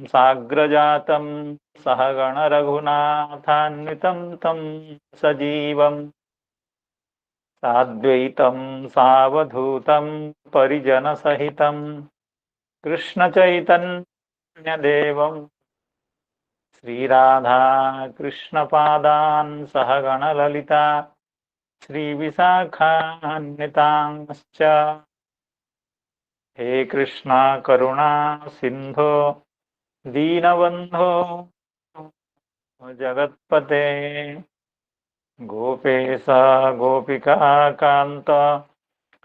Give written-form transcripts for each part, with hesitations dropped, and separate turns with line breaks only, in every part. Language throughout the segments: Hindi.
साग्रजातं सहगण रघुनाथान्वितं तं सजीवम् साद्वैतं सावधूतं परिजनसहितं कृष्णचैतन्यदेवं श्रीराधा कृष्णपादान् सहगण ललिता श्रीविशाखान्वितांश्च हे कृष्णा करुणा सिंधो दीनबंधो जगत्पते गोपेश गोपिका कांत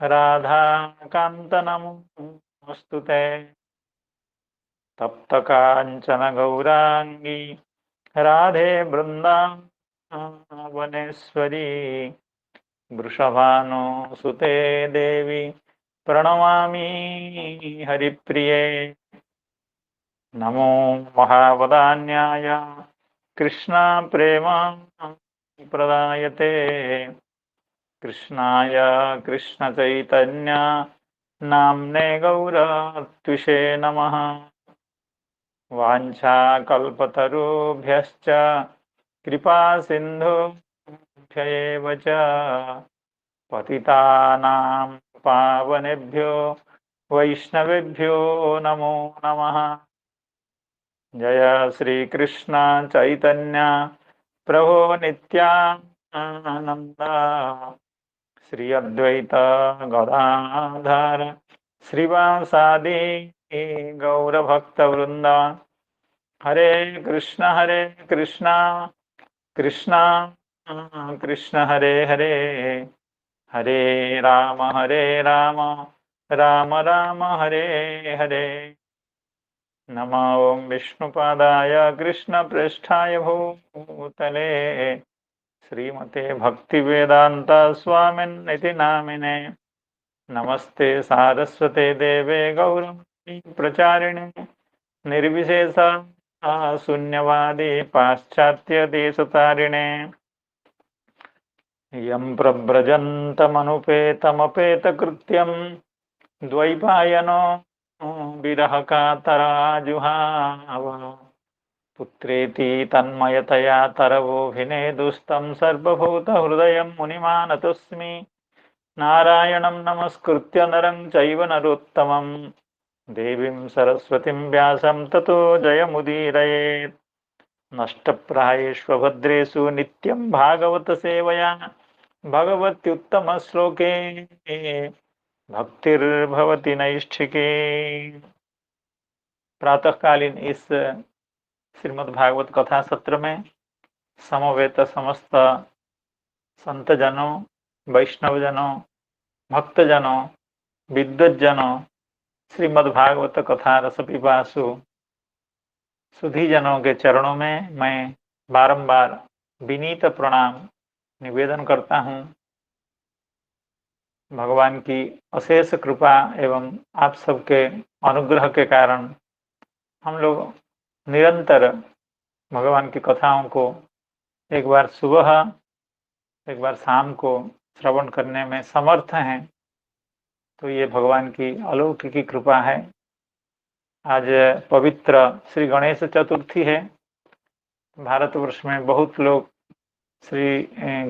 राधा कांत नमोस्तुते तप्त कांचन गौरांगी राधे वृंदावनेश्वरी वृषभानुसुते देवी प्रणमामि हरिप्रिये नमो महावदान्याय कृष्णा प्रेम प्रदायते कृष्णाय कृष्ण चैतन्य नाम्ने गौरत्विषे नमः वाञ्छाकल्पतरुभ्यश्च कृपा सिन्धुभ्य एव च पतितानां पावनेभ्यो वैष्णवेभ्यो नमो नमः। जय श्री कृष्ण चैतन्य प्रभो नित्यानंद श्री अद्वैत गदाधर श्रीवासादि गौरभक्तवृंद हरे कृष्ण कृष्ण कृष्ण हरे हरे हरे राम राम राम हरे हरे। नमो ओं विष्णुपादाय कृष्णप्रेष्ठाय भूतले श्रीमते भक्तिवेदांत स्वामिन्निति नामिने नमस्ते सारस्वते देवे गौरवाणी प्रचारिणे निर्विशेष शून्यवादी पाश्चात्य देशतारिणे यं प्रव्रजन्तमनुपेतमपेतकृत्यं द्वैपायनो विरह कातराजुहाव पुत्रेति तन्मयतया तरवोऽभिनेदुस्तं सर्वभूतहृदयं मुनिमानतोऽस्मि नारायणं नमस्कृत्य नरं चैव नरोत्तमं देवीं सरस्वतीं व्यासं ततो जयमुदीरयेत्। नष्टप्रायेष्वभद्रेषु नित्यं भागवत सेवया भगवत्युत्तमश्लोके भक्तिर्भवति नैष्ठिके। प्रातःकालीन इस श्रीमद् भागवत कथा सत्र में समवेत समस्त संतजनों, वैष्णवजनों, भक्तजनों, विद्वज्जनों, श्रीमद् भागवत कथा रस पिपासु सुधीजनों के चरणों में मैं बारंबार विनीत प्रणाम निवेदन करता हूँ। भगवान की अशेष कृपा एवं आप सबके अनुग्रह के कारण हम लोग निरंतर भगवान की कथाओं को एक बार सुबह एक बार शाम को श्रवण करने में समर्थ हैं। तो ये भगवान की अलौकिक कृपा है। आज पवित्र श्री गणेश चतुर्थी है। भारतवर्ष में बहुत लोग श्री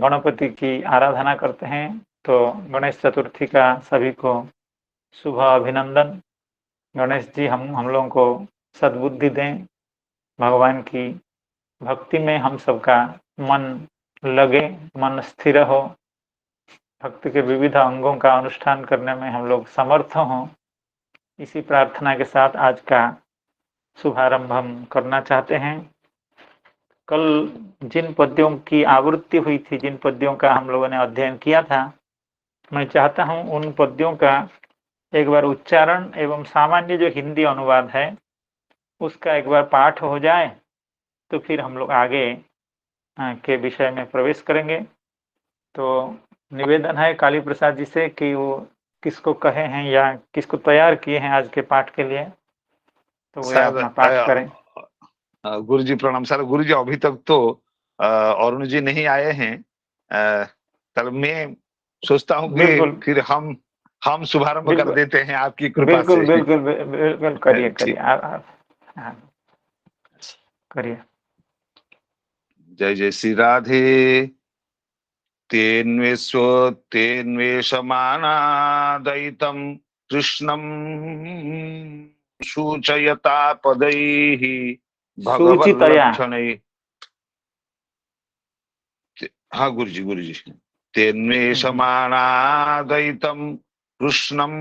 गणपति की आराधना करते हैं। तो गणेश चतुर्थी का सभी को शुभ अभिनंदन। गणेश जी हम लोगों को सद्बुद्धि दें, भगवान की भक्ति में हम सबका मन लगे, मन स्थिर हो, भक्ति के विविध अंगों का अनुष्ठान करने में हम लोग समर्थ हों। इसी प्रार्थना के साथ आज का शुभारंभ हम करना चाहते हैं। कल जिन पद्यों की आवृत्ति हुई थी, जिन पद्यों का हम लोगों ने अध्ययन किया था, मैं चाहता हूं उन पद्यों का एक बार उच्चारण एवं सामान्य जो हिंदी अनुवाद है उसका एक बार पाठ हो जाए तो फिर हम लोग आगे के विषय में प्रवेश करेंगे। तो निवेदन है काली प्रसाद जी से कि वो किसको कहे हैं या किसको तैयार किए हैं आज के पाठ के लिए, तो वे अपना पाठ करें।
गुरु जी प्रणाम। सर गुरु जी अभी तक तो अरुण जी नहीं आए हैं। तब मैं सोचता हूँ कि फिर हम शुभारंभ कर देते हैं आपकी कृपा से।
बिल्कुल करिए। करिए।
जय जय श्री राधे। तेन्वेषमानादयितं कृष्णं सूचयता पदैः
सूचितया।
भगवल्लक्षणैः। हाँ गुरु जी। तेन्वेषमानादयितं कृष्णं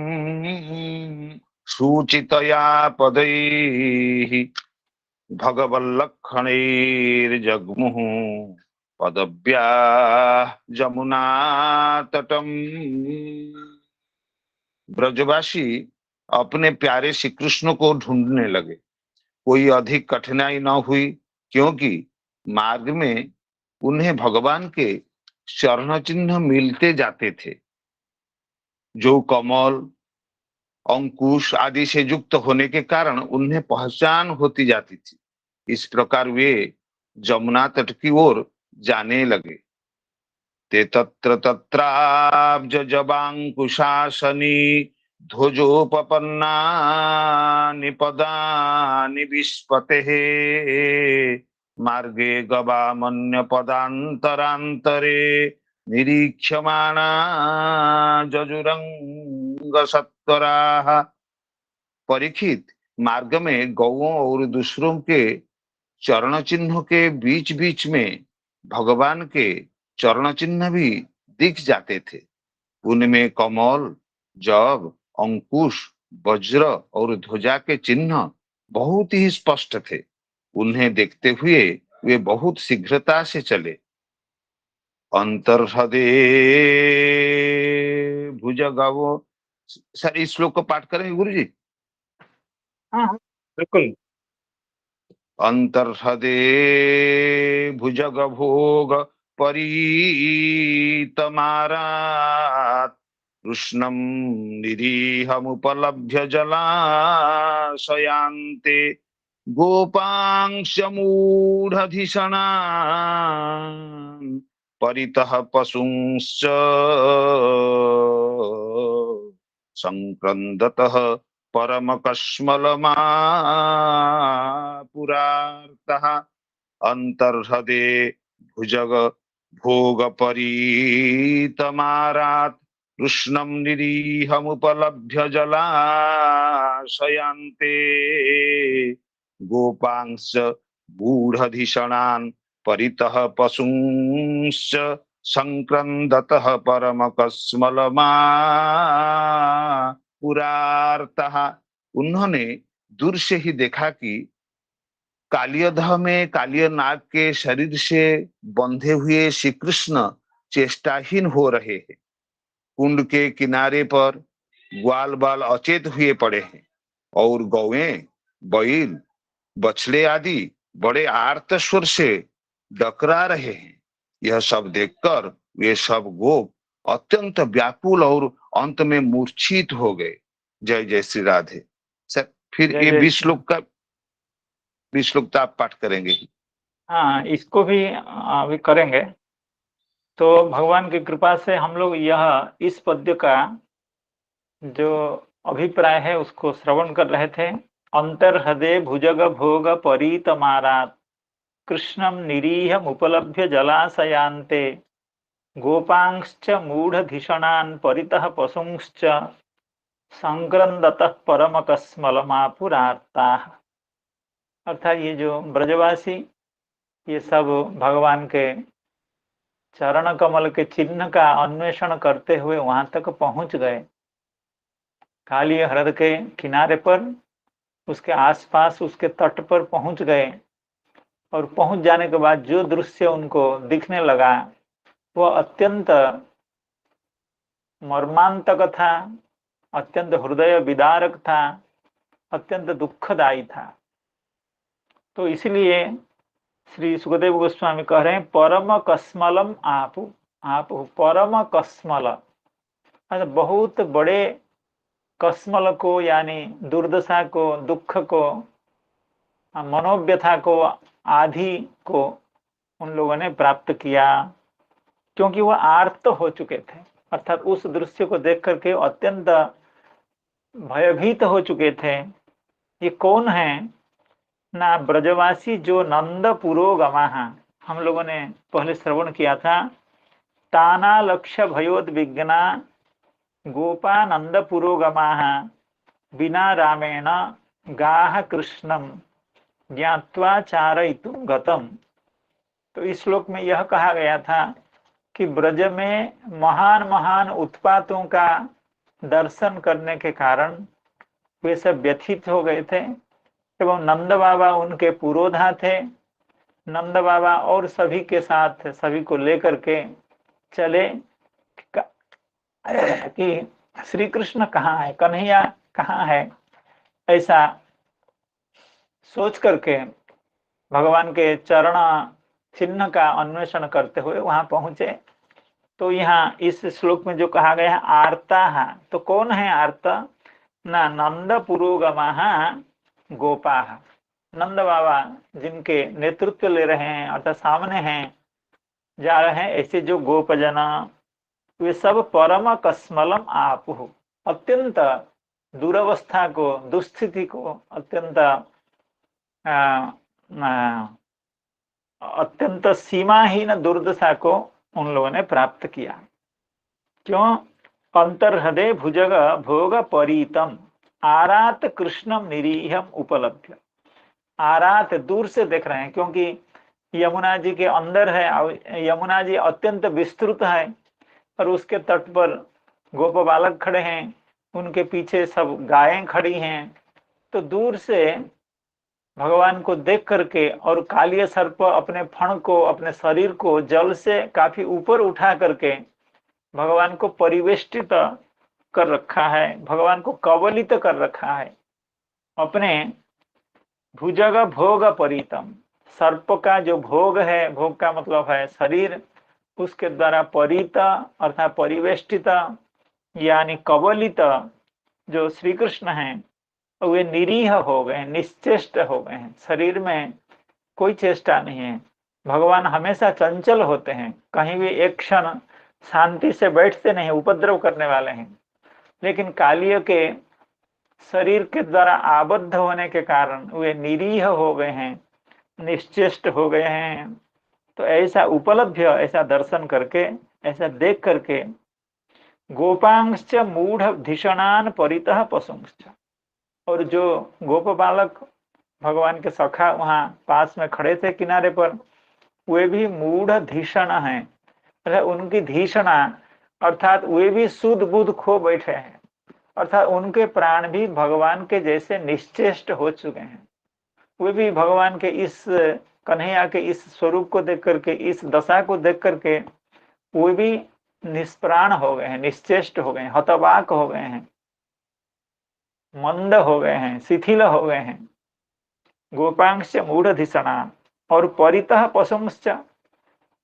सूचितया पदैः भगवल्लक्षणैर्जग्मुः पदव्या जमुना तटम। ब्रजवासी अपने प्यारे श्री कृष्ण को ढूंढने लगे। कोई अधिक कठिनाई न हुई, क्योंकि मार्ग में उन्हें भगवान के चरण चिन्ह मिलते जाते थे, जो कमल, अंकुश आदि से युक्त होने के कारण उन्हें पहचान होती जाती थी। इस प्रकार वे जमुना तट की ओर जाने लगे। ते तत्र तत्राब्ज जबांकुशासनी ध्वजोपपन्नानि पदानि विस्पतेः मार्गे गवामन्य पदान्तरान्तरे निरीक्ष्यमाणा जजुरंग सत्वराः। परीक्षित मार्ग में गौओं और दूसरों के चरण चिन्हों के बीच बीच में भगवान के चरण चिन्ह भी दिख जाते थे। उनमें कमल, जब, अंकुश, वज्र और ध्वजा के चिन्ह बहुत ही स्पष्ट थे। उन्हें देखते हुए वे बहुत शीघ्रता से चले। अंतर्हृदे भुजगवो। सर इस श्लोक को पाठ करेंगे गुरु जी?
हाँ हाँ, बिल्कुल।
अंतर्हृदे भुजग भोग परीतमारात् कृष्णं निरीहमुपलभ्य जलाशयान्ते गोपांश मूढधिषणान् परितः पशुंश्च संक्रन्दतः परमकश्मलमापुरार्तः। अंतर्हृदे भुजग भोग परीतमारात् कृष्णं निरीहमुपलभ्य जलाशयान्ते गोपांश्च गूढधिषणान् परितः पशुंश्च संक्रन्दतः परमकश्मलमापुरार्तः। उन्होंने दूर से ही देखा कि कालियदह में कालिय नाग के शरीर से बंधे हुए श्री कृष्ण चेष्टाहीन हो रहे हैं। कुंड के किनारे पर ग्वाल बाल अचेत हुए पड़े हैं और गौएं, बैल, बछड़े आदि बड़े आर्त स्वर से डकरा रहे हैं। यह सब देखकर वे सब गोप अत्यंत व्याकुल और अंत में मूर्छित हो गए। जय जय श्री राधे। सर फिर
जय
ये
जय
20 श्लोक का 20 श्लोक तो आप पाठ करेंगे?
हाँ, इसको भी अभी करेंगे। तो भगवान की कृपा से हम लोग यह इस पद्य का जो अभिप्राय है उसको श्रवण कर रहे थे। अंतर्हृदे भुजग भोग परीतमारात् कृष्णं निरीहम् उपलभ्य जलाशयान्ते गोपांश्च मूढधिषणान् परितः पशुंश्च संक्रन्दतः परमकश्मलमापुरार्ताः। अर्थात ये जो ब्रजवासी ये सब भगवान के चरण कमल के चिन्ह का अन्वेषण करते हुए वहां तक पहुंच गए। काली हृद के किनारे पर, उसके आसपास, उसके तट पर पहुंच गए और पहुंच जाने के बाद जो दृश्य उनको दिखने लगा वह अत्यंत मर्मांतक था, अत्यंत हृदय विदारक था, अत्यंत दुखदायी था। तो इसलिए श्री सुखदेव गोस्वामी कह रहे हैं परम कस्मलम आपु। आप परम कस्मल, बहुत बड़े कस्मल को यानी दुर्दशा को, दुख को, मनोव्यथा को, आधि को उन लोगों ने प्राप्त किया, क्योंकि वह आर्त हो चुके थे। अर्थात उस दृश्य को देख करके अत्यंत भयभीत हो चुके थे। ये कौन है ना ब्रजवासी जो नंद पुरोगमा, हम लोगों ने पहले श्रवण किया था, ताना लक्ष्य भयोद्विग्ना गोपा नंद पुरोगमा बिना रामेण गाह कृष्णम ज्ञात्वा चारयितुम गतम। तो इस श्लोक में यह कहा गया था कि ब्रज में महान महान उत्पातों का दर्शन करने के कारण वे सब व्यथित हो गए थे, एवं नंद बाबा उनके पुरोधा थे। नंद बाबा और सभी के साथ सभी को लेकर के चले कि श्री कृष्ण कहाँ है, कन्हैया कहाँ है, ऐसा सोच करके भगवान के चरण चिन्ह का अन्वेषण करते हुए वहां पहुंचे। तो यहाँ इस श्लोक में जो कहा गया है आर्ता, तो कौन है आर्ता? ना नंद पुरोगमा गोपा, नंद बाबा जिनके नेतृत्व ले रहे हैं अर्थात सामने हैं, जा रहे हैं, ऐसे जो गोपजना वे सब परम कस्मलम आपहु, अत्यंत दुरवस्था को, दुस्थिति को, अत्यंत अत्यंत सीमाहीन दुर्दशा को उन लोगों ने प्राप्त किया। क्यों? अंतर्हृदय भुजग भोग परीतम आरात कृष्णम निरीहम उपलब्ध। आरात दूर से देख रहे हैं, क्योंकि यमुना जी के अंदर है, यमुना जी अत्यंत विस्तृत है और उसके तट पर गोप बालक खड़े हैं, उनके पीछे सब गायें खड़ी हैं। तो दूर से भगवान को देख करके और कालिय सर्प अपने फण को, अपने शरीर को जल से काफी ऊपर उठा करके भगवान को परिवेष्टित कर रखा है, भगवान को कवलित कर रखा है। अपने भुजग भोग परितम, सर्प का जो भोग है, भोग का मतलब है शरीर, उसके द्वारा परित अर्थात परिवेष्टित यानी कवलित जो श्री कृष्ण हैं वे निरीह हो गए, निश्चेष्ट हो गए हैं, शरीर में कोई चेष्टा नहीं है। भगवान हमेशा चंचल होते हैं, कहीं भी एक क्षण शांति से बैठते नहीं, उपद्रव करने वाले हैं। लेकिन कालिय के शरीर के द्वारा आबद्ध होने के कारण वे निरीह हो गए हैं, निश्चेष्ट हो गए हैं। तो ऐसा उपलब्ध, ऐसा दर्शन करके, ऐसा देख करके गोपांश्च मूढ़ धिषणान परितः पशुंश्च, और जो गोप बालक भगवान के सखा वहां पास में खड़े थे किनारे पर, वे भी मूढ़ धिषण हैं, अर्थात उनकी धिषणा अर्थात वे भी शुद्ध बुद्ध खो बैठे हैं, अर्थात उनके प्राण भी भगवान के जैसे निश्चेष्ट हो चुके हैं। वे भी भगवान के इस कन्हैया के इस स्वरूप को देख करके, इस दशा को देख करके वे भी निष्प्राण हो गए हैं, निश्चेष्ट हो गए हैं, हतवाक हो गए हैं, मंद हो गए हैं, शिथिल हो गए हैं। गोपांश मूढ़ धिषणा और परितः पशुंश्च,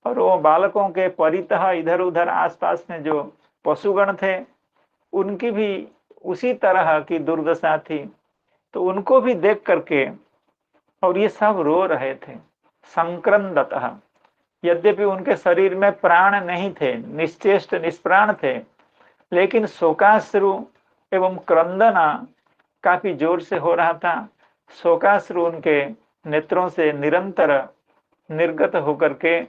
और वो बालकों के परितः इधर उधर आसपास में जो पशुगण थे उनकी भी उसी तरह की दुर्दशा थी। तो उनको भी देख करके, और ये सब रो रहे थे संक्रंदतः, यद्यपि उनके शरीर में प्राण नहीं थे, निश्चेष्ट निष्प्राण थे, लेकिन शोकाश्रु एवं क्रंदना काफी जोर से हो रहा था। शोकाश्रु उनके नेत्रों से निरंतर निर्गत होकर के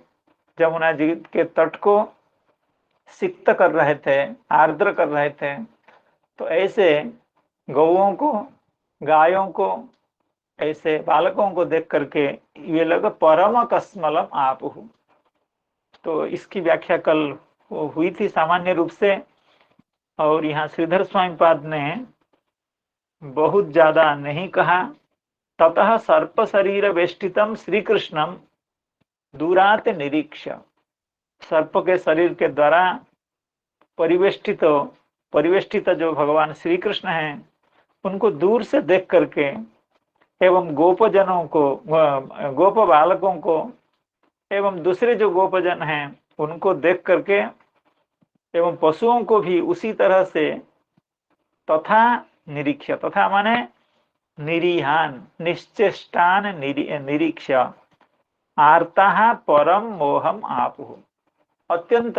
जमुना जी के तट को सिक्त कर रहे थे, आर्द्र कर रहे थे। तो ऐसे गौओं को, गायों को, ऐसे बालकों को देख करके ये लोग परम कस्मलम आपहु। तो इसकी व्याख्या कल हुई थी सामान्य रूप से, और यहाँ श्रीधर स्वामी पाद ने बहुत ज्यादा नहीं कहा। ततः सर्प शरीर वेष्टितम श्री कृष्णम दूरात निरीक्ष, सर्प के शरीर के द्वारा परिवेष्टित जो भगवान श्री कृष्ण हैं उनको दूर से देख करके, एवं गोपजनों को, गोप बालकों को एवं दूसरे जो गोपजन हैं उनको देख करके, एवं पशुओं को भी उसी तरह से, तथा निरीक्ष, तथा माने निरीहान निश्चेष्टान निरीक्ष आर्ता परम मोहम आपहु, अत्यंत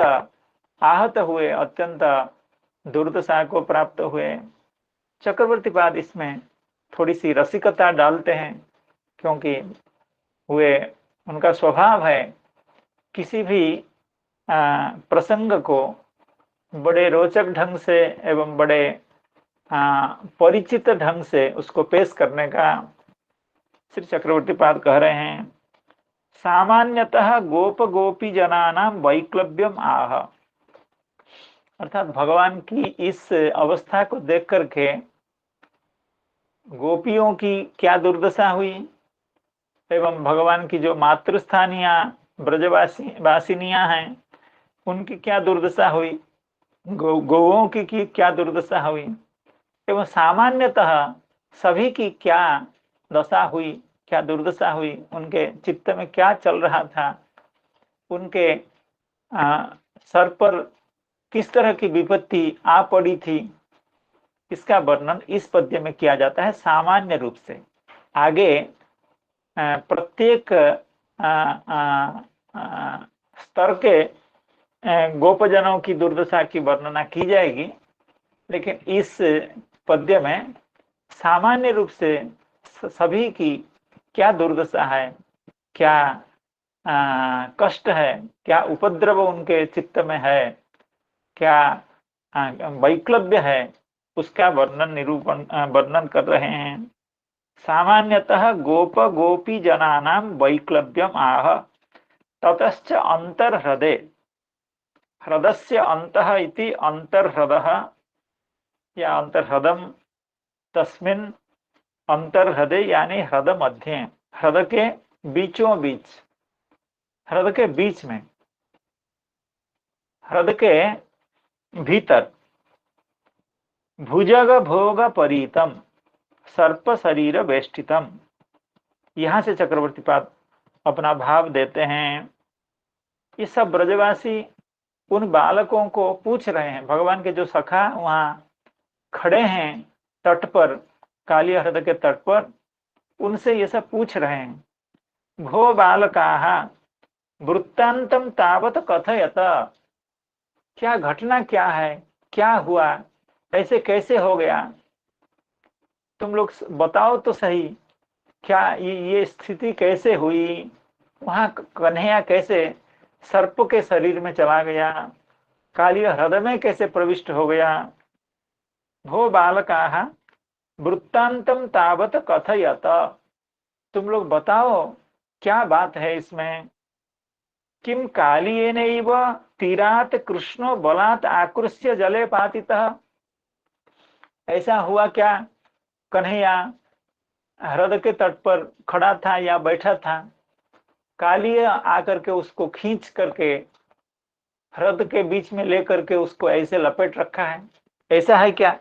आहत हुए, अत्यंत दुर्दशा को प्राप्त हुए। चक्रवर्ती पाद इसमें थोड़ी सी रसिकता डालते हैं क्योंकि वे उनका स्वभाव है किसी भी प्रसंग को बड़े रोचक ढंग से एवं बड़े परिचित ढंग से उसको पेश करने का श्री चक्रवर्ती पाद कह रहे हैं। सामान्यतः गोप गोपी जनानां वैक्लव्यम आह, अर्थात भगवान की इस अवस्था को देख करके गोपियों की क्या दुर्दशा हुई एवं भगवान की जो मातृस्थानीय ब्रजवासिनियां हैं उनकी क्या दुर्दशा हुई, गौओं की क्या दुर्दशा हुई, एवं सामान्यतः सभी की क्या दशा हुई, क्या दुर्दशा हुई, उनके चित्त में क्या चल रहा था, उनके सर पर किस तरह की विपत्ति आ पड़ी थी, इसका वर्णन इस पद्य में किया जाता है सामान्य रूप से। आगे प्रत्येक स्तर के गोपजनों की दुर्दशा की वर्णना की जाएगी, लेकिन इस पद्य में सामान्य रूप से सभी की क्या दुर्दशा है, क्या कष्ट है, क्या उपद्रव उनके चित्त में है, क्या वैक्लव्य है, उसका वर्णन कर रहे हैं। सामान्यतः गोप गोपी जनानां वैक्लव्यम आह ततश्च अंतर्हृदे, हृदस्य अंतः इति अंतर्हृदः या अंतर्हृदम तस्मिन् अंतर्हृदय यानी हृदय मध्य, हृदय के बीचों बीच, हृदय के बीच में, हृदय के भीतर भुजग भोग परीतम सर्प शरीर वेष्टितम, यहां से चक्रवर्ती पाद अपना भाव देते हैं। ये सब ब्रजवासी उन बालकों को पूछ रहे हैं, भगवान के जो सखा वहां खड़े हैं तट पर, काली हृदय के तट पर, उनसे ये सब पूछ रहे हैं। भो बालकाः वृत्तांतम तावत कथयत, क्या घटना क्या है, क्या हुआ, ऐसे कैसे हो गया, तुम लोग बताओ तो सही, क्या ये स्थिति कैसे हुई, वहां कन्हैया कैसे सर्प के शरीर में चला गया, काली हृदय में कैसे प्रविष्ट हो गया। भो बालकाः वृत्तांतम तावत कथयत, तुम लोग बताओ क्या बात है इसमें। किम कालियेनैव तीरात कृष्णो बलात् आकृष्य जले पातितः, ऐसा हुआ क्या, कन्हैया हृदय के तट पर खड़ा था या बैठा था, कालिय आकर के उसको खींच करके हृदय के बीच में लेकर के उसको ऐसे लपेट रखा है, ऐसा है क्या।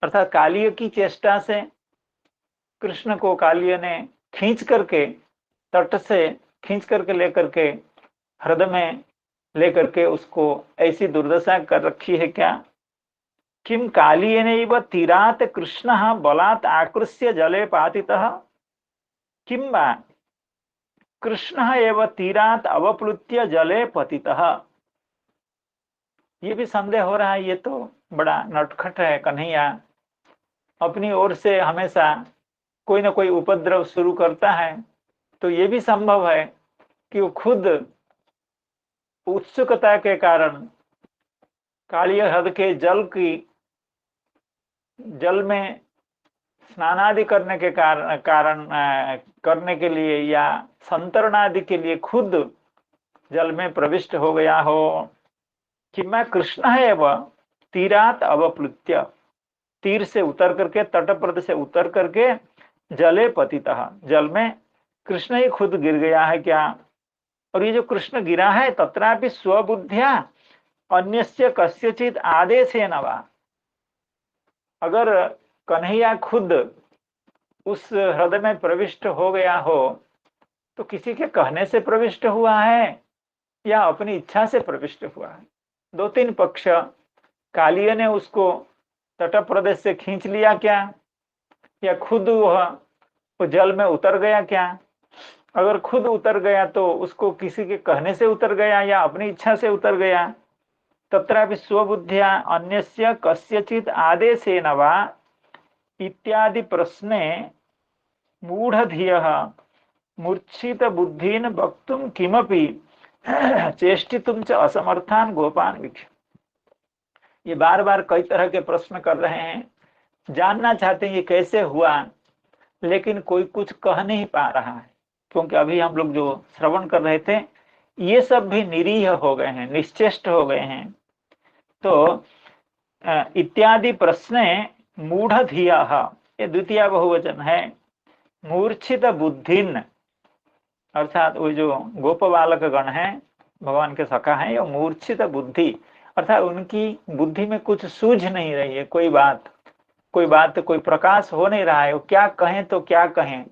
अर्थात कालिय की चेष्टा से कृष्ण को कालिय ने खींच करके तट से खींच करके लेकर के हृदय में लेकर के उसको ऐसी दुर्दशा कर रखी है क्या। किम कालियेनैव तीरात् कृष्णः बलात् आकृष्य जले पातितः, किं वा कृष्णः एव तीरात् अवप्लुत्य जले पतितः। ये भी संदेह हो रहा है, ये तो बड़ा नटखट है, कन्हैया अपनी ओर से हमेशा कोई ना कोई उपद्रव शुरू करता है, तो ये भी संभव है कि वो खुद उत्सुकता के कारण कालिय हृदय के जल में स्नानादि करने के कारण करने के लिए या संतरणादि के लिए खुद जल में प्रविष्ट हो गया हो। कि मैं कृष्ण है वह तीरात अवप्लुत्य, तीर से उतर करके, तटप्रद से उतर करके जले पतितः, जल में कृष्ण ही खुद गिर गया है क्या। और ये जो कृष्ण गिरा है तत्रापि स्वबुद्ध्या अन्यस्य कस्यचित आदेशेन वा, अगर कन्हैया खुद उस हृदय में प्रविष्ट हो गया हो तो किसी के कहने से प्रविष्ट हुआ है या अपनी इच्छा से प्रविष्ट हुआ है। दो तीन पक्ष, कालिय ने उसको तट प्रदेश से खींच लिया क्या, या खुद वह जल में उतर गया क्या। अगर खुद उतर गया तो उसको किसी के कहने से उतर गया या अपनी इच्छा से उतर गया। तत्रापि स्वबुद्ध्या अन्यस्य कस्यचित आदेशेन वा इत्यादि प्रश्ने मूढ़धियः मूर्छित बुद्धिन वक्तुम किमपि चेष्टितुम च असमर्थान गोपान वीक्ष्य। ये बार बार कई तरह के प्रश्न कर रहे हैं, जानना चाहते हैं ये कैसे हुआ, लेकिन कोई कुछ कह नहीं पा रहा है, क्योंकि अभी हम लोग जो श्रवण कर रहे थे ये सब भी निरीह हो गए हैं, निश्चेष्ट हो गए हैं। तो इत्यादि प्रश्न मूढ़ धिया, ये द्वितीय बहुवचन है। मूर्छित बुद्धिन, अर्थात वो जो गोप बालक गण है, भगवान के सखा है, ये मूर्छित बुद्धि, अर्थात उनकी बुद्धि में कुछ सूझ नहीं रही है, कोई बात कोई प्रकाश हो नहीं रहा है, वो क्या कहें तो क्या कहें,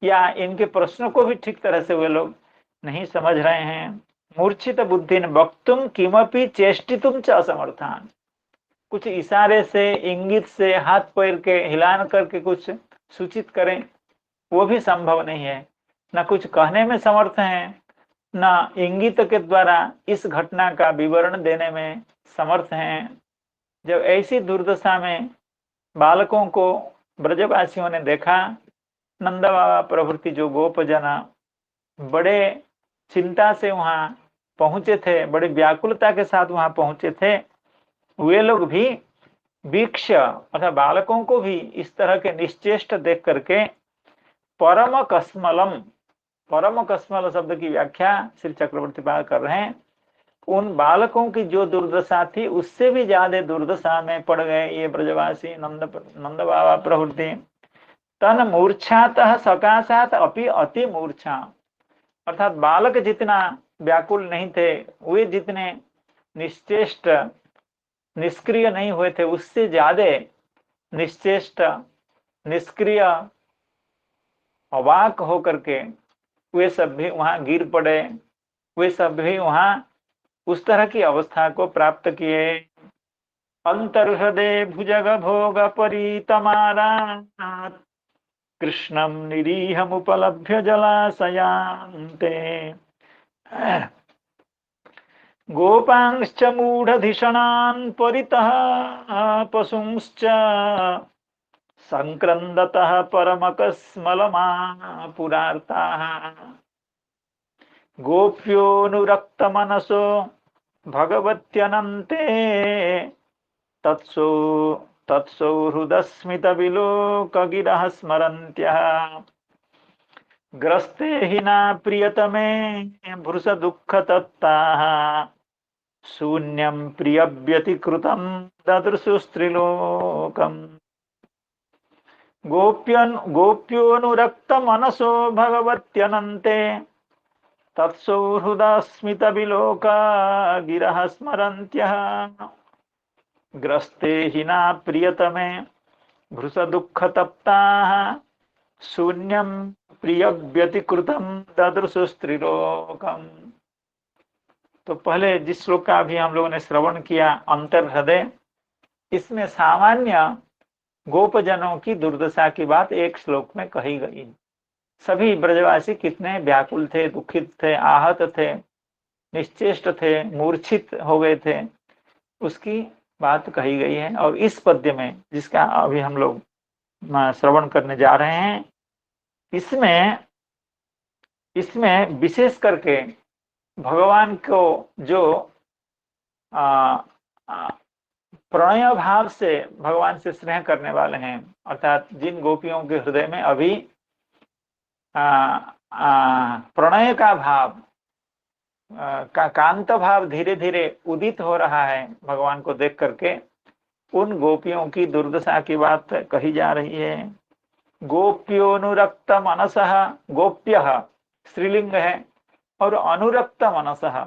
या इनके प्रश्नों को भी ठीक तरह से वे लोग नहीं समझ रहे हैं। मूर्छित बुद्धिन वक्तुम किमपि चेष्टितुम च असमर्थान, कुछ इशारे से, इंगित से, हाथ पैर के हिलान करके कुछ सूचित करें, वो भी संभव नहीं है। न कुछ कहने में समर्थ हैं, न इंगित के द्वारा इस घटना का विवरण देने में समर्थ हैं। जब ऐसी दुर्दशा में बालकों को ब्रजवासियों ने देखा, नंद बाबा प्रभृति जो गोपजना बड़े चिंता से वहां पहुंचे थे, बड़ी व्याकुलता के साथ वहां पहुंचे थे, वे लोग भी वीक्ष, अर्थात बालकों को भी इस तरह के निश्चेष्ट देख करके परम कस्मलम, परम कस्मल शब्द की व्याख्या श्री चक्रवर्ती पाद कर रहे हैं, उन बालकों की जो दुर्दशा थी उससे भी ज्यादा दुर्दशा में पड़ गए ये ब्रजवासी नंद बाबा प्रभृति। तन मूर्छातः सकाशात अपि अति मूर्छा, अर्थात बालक जितना व्याकुल नहीं थे, वे जितने निश्चेष्ट निष्क्रिय नहीं हुए थे, उससे ज्यादा निश्चेष्ट निष्क्रिय अवाक होकर के वे सब भी वहां गिर पड़े, वे सब भी वहां उस तरह की अवस्था को प्राप्त किए। अंतर्हृदय भुजग भोग परितमारात् कृष्णम निरीहमुपलभ्य जलाशयान्ते गोपांश्च मूढ़धिषणान् परितः पशुंश्च संक्रन्दतः परमकस्मलमापुरार्ताः गोप्योऽनुरक्तमनसो भगवत्यनन्ते तत्सौहृदस्मितविलोकगिरः स्मरन्त्यः ग्रस्ते हि न प्रियतमे भृशदुःखतप्ताः शून्यं प्रियव्यतिकृतं ददृशुस्त्रिलोकम् गोप्योऽनुरक्तमनसो भगवत्यनन्ते तत्सौहृदस्मितविलोकगिरः स्मरन्त्यः ग्रस्ते हि न प्रियतमे भृशदुःखतप्ताः शून्यं प्रियव्यतिकृतं ददृशुस्त्रिलोकम्। तो पहले जिस श्लोक का अभी हम लोगों ने श्रवण किया, अंतर हृदय, इसमें सामान्य गोपजनों की दुर्दशा की बात एक श्लोक में कही गई। सभी ब्रजवासी कितने व्याकुल थे, दुखित थे, आहत थे, निश्चेष्ट थे, मूर्छित हो गए थे, उसकी बात कही गई है। और इस पद्य में जिसका अभी हम लोग श्रवण करने जा रहे हैं, इसमें विशेष करके भगवान को जो प्रणय भाव से भगवान से स्नेह करने वाले हैं, अर्थात जिन गोपियों के हृदय में अभी प्रणय का भाव का कांत भाव धीरे धीरे उदित हो रहा है भगवान को देख करके, उन गोपियों की दुर्दशा की बात कही जा रही है। गोप्योनुरक्त मनसः, गोप्य स्त्रीलिंग है, और अनुरक्त मनसः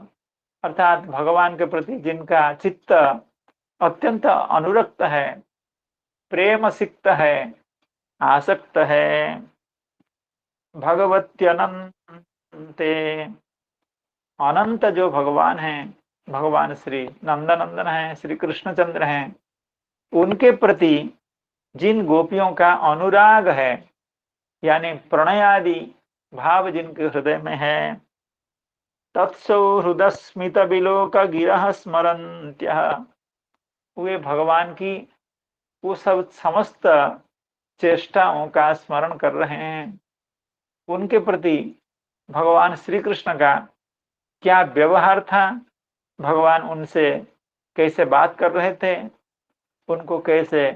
अर्थात भगवान के प्रति जिनका चित्त अत्यंत अनुरक्त है, प्रेम सिक्त है, आसक्त है। भगवत्यनंते, अनंत जो भगवान हैं, भगवान श्री नंदनंदन हैं, श्री कृष्णचंद्र हैं, उनके प्रति जिन गोपियों का अनुराग है, यानी प्रणयादि भाव जिनके हृदय में है, तत्सौहृदस्मित विलोक गिरः स्मरन्त्यः, वे भगवान की वो सब समस्त चेष्टाओं का स्मरण कर रहे हैं, उनके प्रति भगवान श्री कृष्ण का क्या व्यवहार था, भगवान उनसे कैसे बात कर रहे थे, उनको कैसे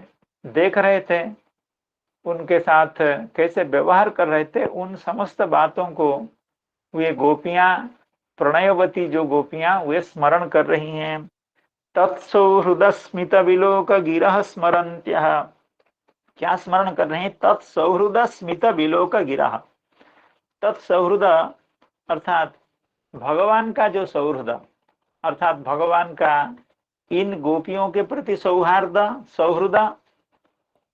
देख रहे थे, उनके साथ कैसे व्यवहार कर रहे थे, उन समस्त बातों को वे गोपियां, प्रणयवती जो गोपियां, वे स्मरण कर रही हैं। तत्सौहृदस्मित विलोक गिरह स्मरन्त्यः, क्या स्मरण कर रहे हैं? तत्सौहृदस्मित विलोक गिरह। तत्सौहृद अर्थात भगवान का जो सौहृद, अर्थात भगवान का इन गोपियों के प्रति सौहृद,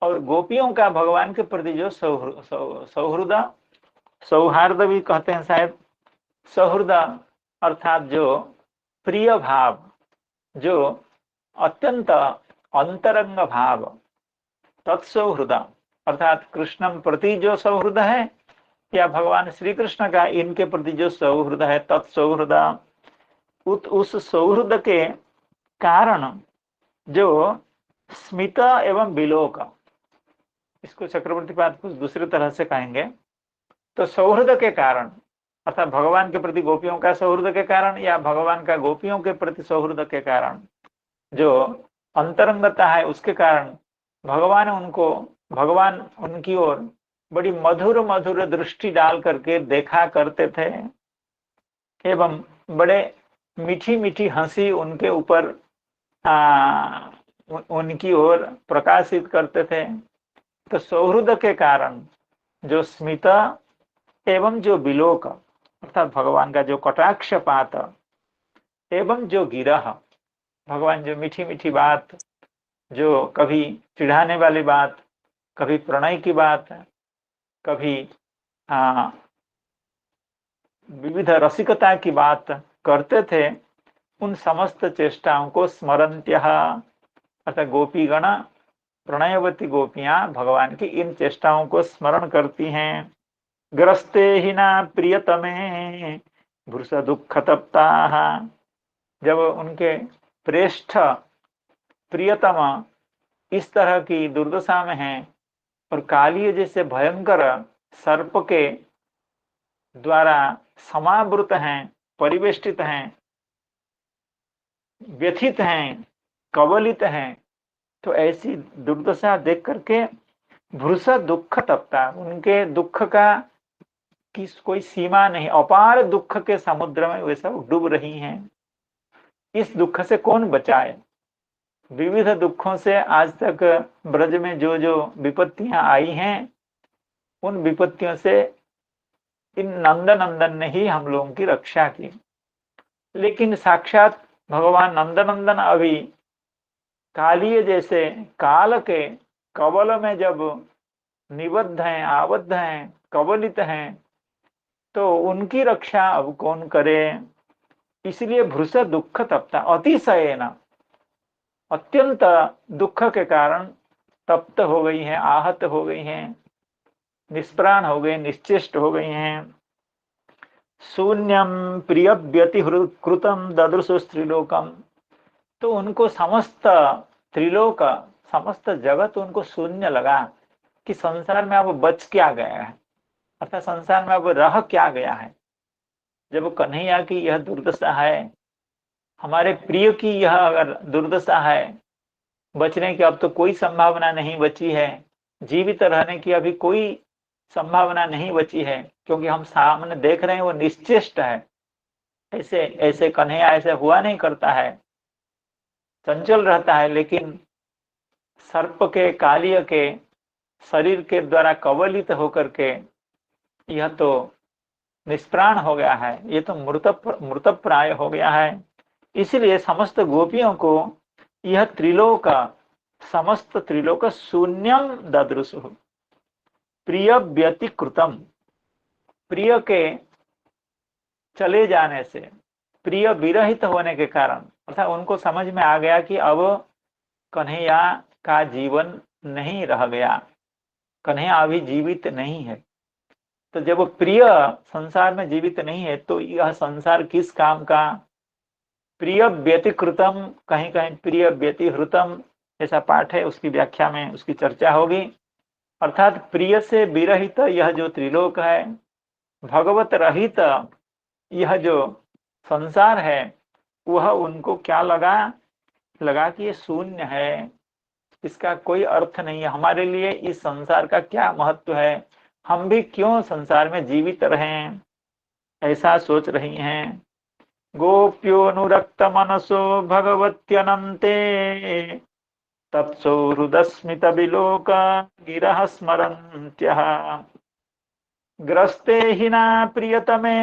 और गोपियों का भगवान के प्रति जो सौहृद, सौहार्द भी कहते हैं शायद, सौहृद अर्थात जो प्रिय भाव, जो अत्यंत अंतरंग भाव, तत्सौहृद अर्थात कृष्णम प्रति जो सौहृद है, या भगवान श्री कृष्ण का इनके प्रति जो सौहृद है, तत्सौहृद, उस सौहृद के कारण जो स्मित एवं विलोक, इसको चक्रवर्ती पाद कुछ दूसरी तरह से कहेंगे, तो सौहृद के कारण अर्थात भगवान के प्रति गोपियों का सौहृद के कारण, या भगवान का गोपियों के प्रति सौहृद के कारण जो अंतरंगता है, उसके कारण भगवान उनकी ओर बड़ी मधुर मधुर दृष्टि डाल करके देखा करते थे, एवं बड़े मीठी मीठी हंसी उनके ऊपर उनकी ओर प्रकाशित करते थे। तो सौहृद के कारण जो स्मिता एवं जो विलोक अर्थात भगवान का जो कटाक्षपात, एवं जो गिरह, भगवान जो मीठी मीठी बात, जो कभी चिढ़ाने वाली बात, कभी प्रणय की बात, कभी विविध रसिकता की बात करते थे, उन समस्त चेष्टाओं को स्मरन्त्यः अर्थात गोपीगण, प्रणयवती गोपियां भगवान की इन चेष्टाओं को स्मरण करती हैं। ग्रस्ते ही ना प्रियतमे भृष दुख तप्ताः, जब उनके प्रेष्ठ प्रियतम इस तरह की दुर्दशा में हैं और कालिय जैसे भयंकर सर्प के द्वारा समावृत हैं, परिवेष्टित हैं, व्यथित हैं, कवलित हैं, तो ऐसी दुर्दशा देख करके भृष दुख तप्ता, उनके दुख का की कोई सीमा नहीं, अपार दुख के समुद्र में वे सब डूब रही हैं। इस दुख से कौन बचाए? विविध दुखों से आज तक ब्रज में जो जो विपत्तियां आई हैं, उन विपत्तियों से इन नंदनंदन ने ही हम लोगों की रक्षा की। लेकिन साक्षात भगवान नंदनंदन अभी कालिय जैसे काल के कवल में जब निबद्ध हैं, आबद्ध हैं, कवलित हैं, तो उनकी रक्षा अब कौन करे? इसलिए भृष दुख तप्ता, अतिशयेन अत्यंत दुख के कारण तप्त हो गई हैं, आहत हो गई हैं, निष्प्राण हो गए, निश्चेष्ट हो गई हैं। शून्यम प्रिय व्यतिकृतम ददृशु त्रिलोकम, तो उनको समस्त त्रिलोक, समस्त जगत उनको शून्य लगा कि संसार में अब बच क्या गया है, अर्थात संसार में अब रह क्या गया है। जब कन्हैया की यह दुर्दशा है, हमारे प्रिय की यह अगर दुर्दशा है, बचने की अब तो कोई संभावना नहीं बची है, जीवित रहने की अभी कोई संभावना नहीं बची है, क्योंकि हम सामने देख रहे हैं वो निश्चेष्ट है। ऐसे ऐसे कन्हैया ऐसे हुआ नहीं करता है, चंचल रहता है, लेकिन सर्प के, कालिय के शरीर के द्वारा कवलित होकर के यह तो निष्प्राण हो गया है, ये तो मृतप्राय हो गया है। इसलिए समस्त गोपियों को यह त्रिलोक, समस्त त्रिलोक शून्यम ददृशु, प्रिय व्यतिकृतम, प्रिय के चले जाने से, प्रिय विरहित होने के कारण, अर्थात उनको समझ में आ गया कि अब कन्हैया का जीवन नहीं रह गया, कन्हैया अभी जीवित नहीं है। तो जब प्रिय संसार में जीवित नहीं है, तो यह संसार किस काम का? प्रिय व्यतिकृतम, कहीं कहीं प्रिय व्यतिहृतम ऐसा पाठ है, उसकी व्याख्या में उसकी चर्चा होगी। अर्थात प्रिय से विरहित यह जो त्रिलोक है, भगवत रहित यह जो संसार है, वह उनको क्या लगा? लगा कि ये शून्य है, इसका कोई अर्थ नहीं है। हमारे लिए इस संसार का क्या महत्व है, हम भी क्यों संसार में जीवित रहें, ऐसा सोच रही हैं। गोप्योनुरक्त मनसो भगवत्यनन्ते तत्सौहृदस्मित विलोक गिरः स्मरन्त्यः ग्रस्ते हि न प्रियतमे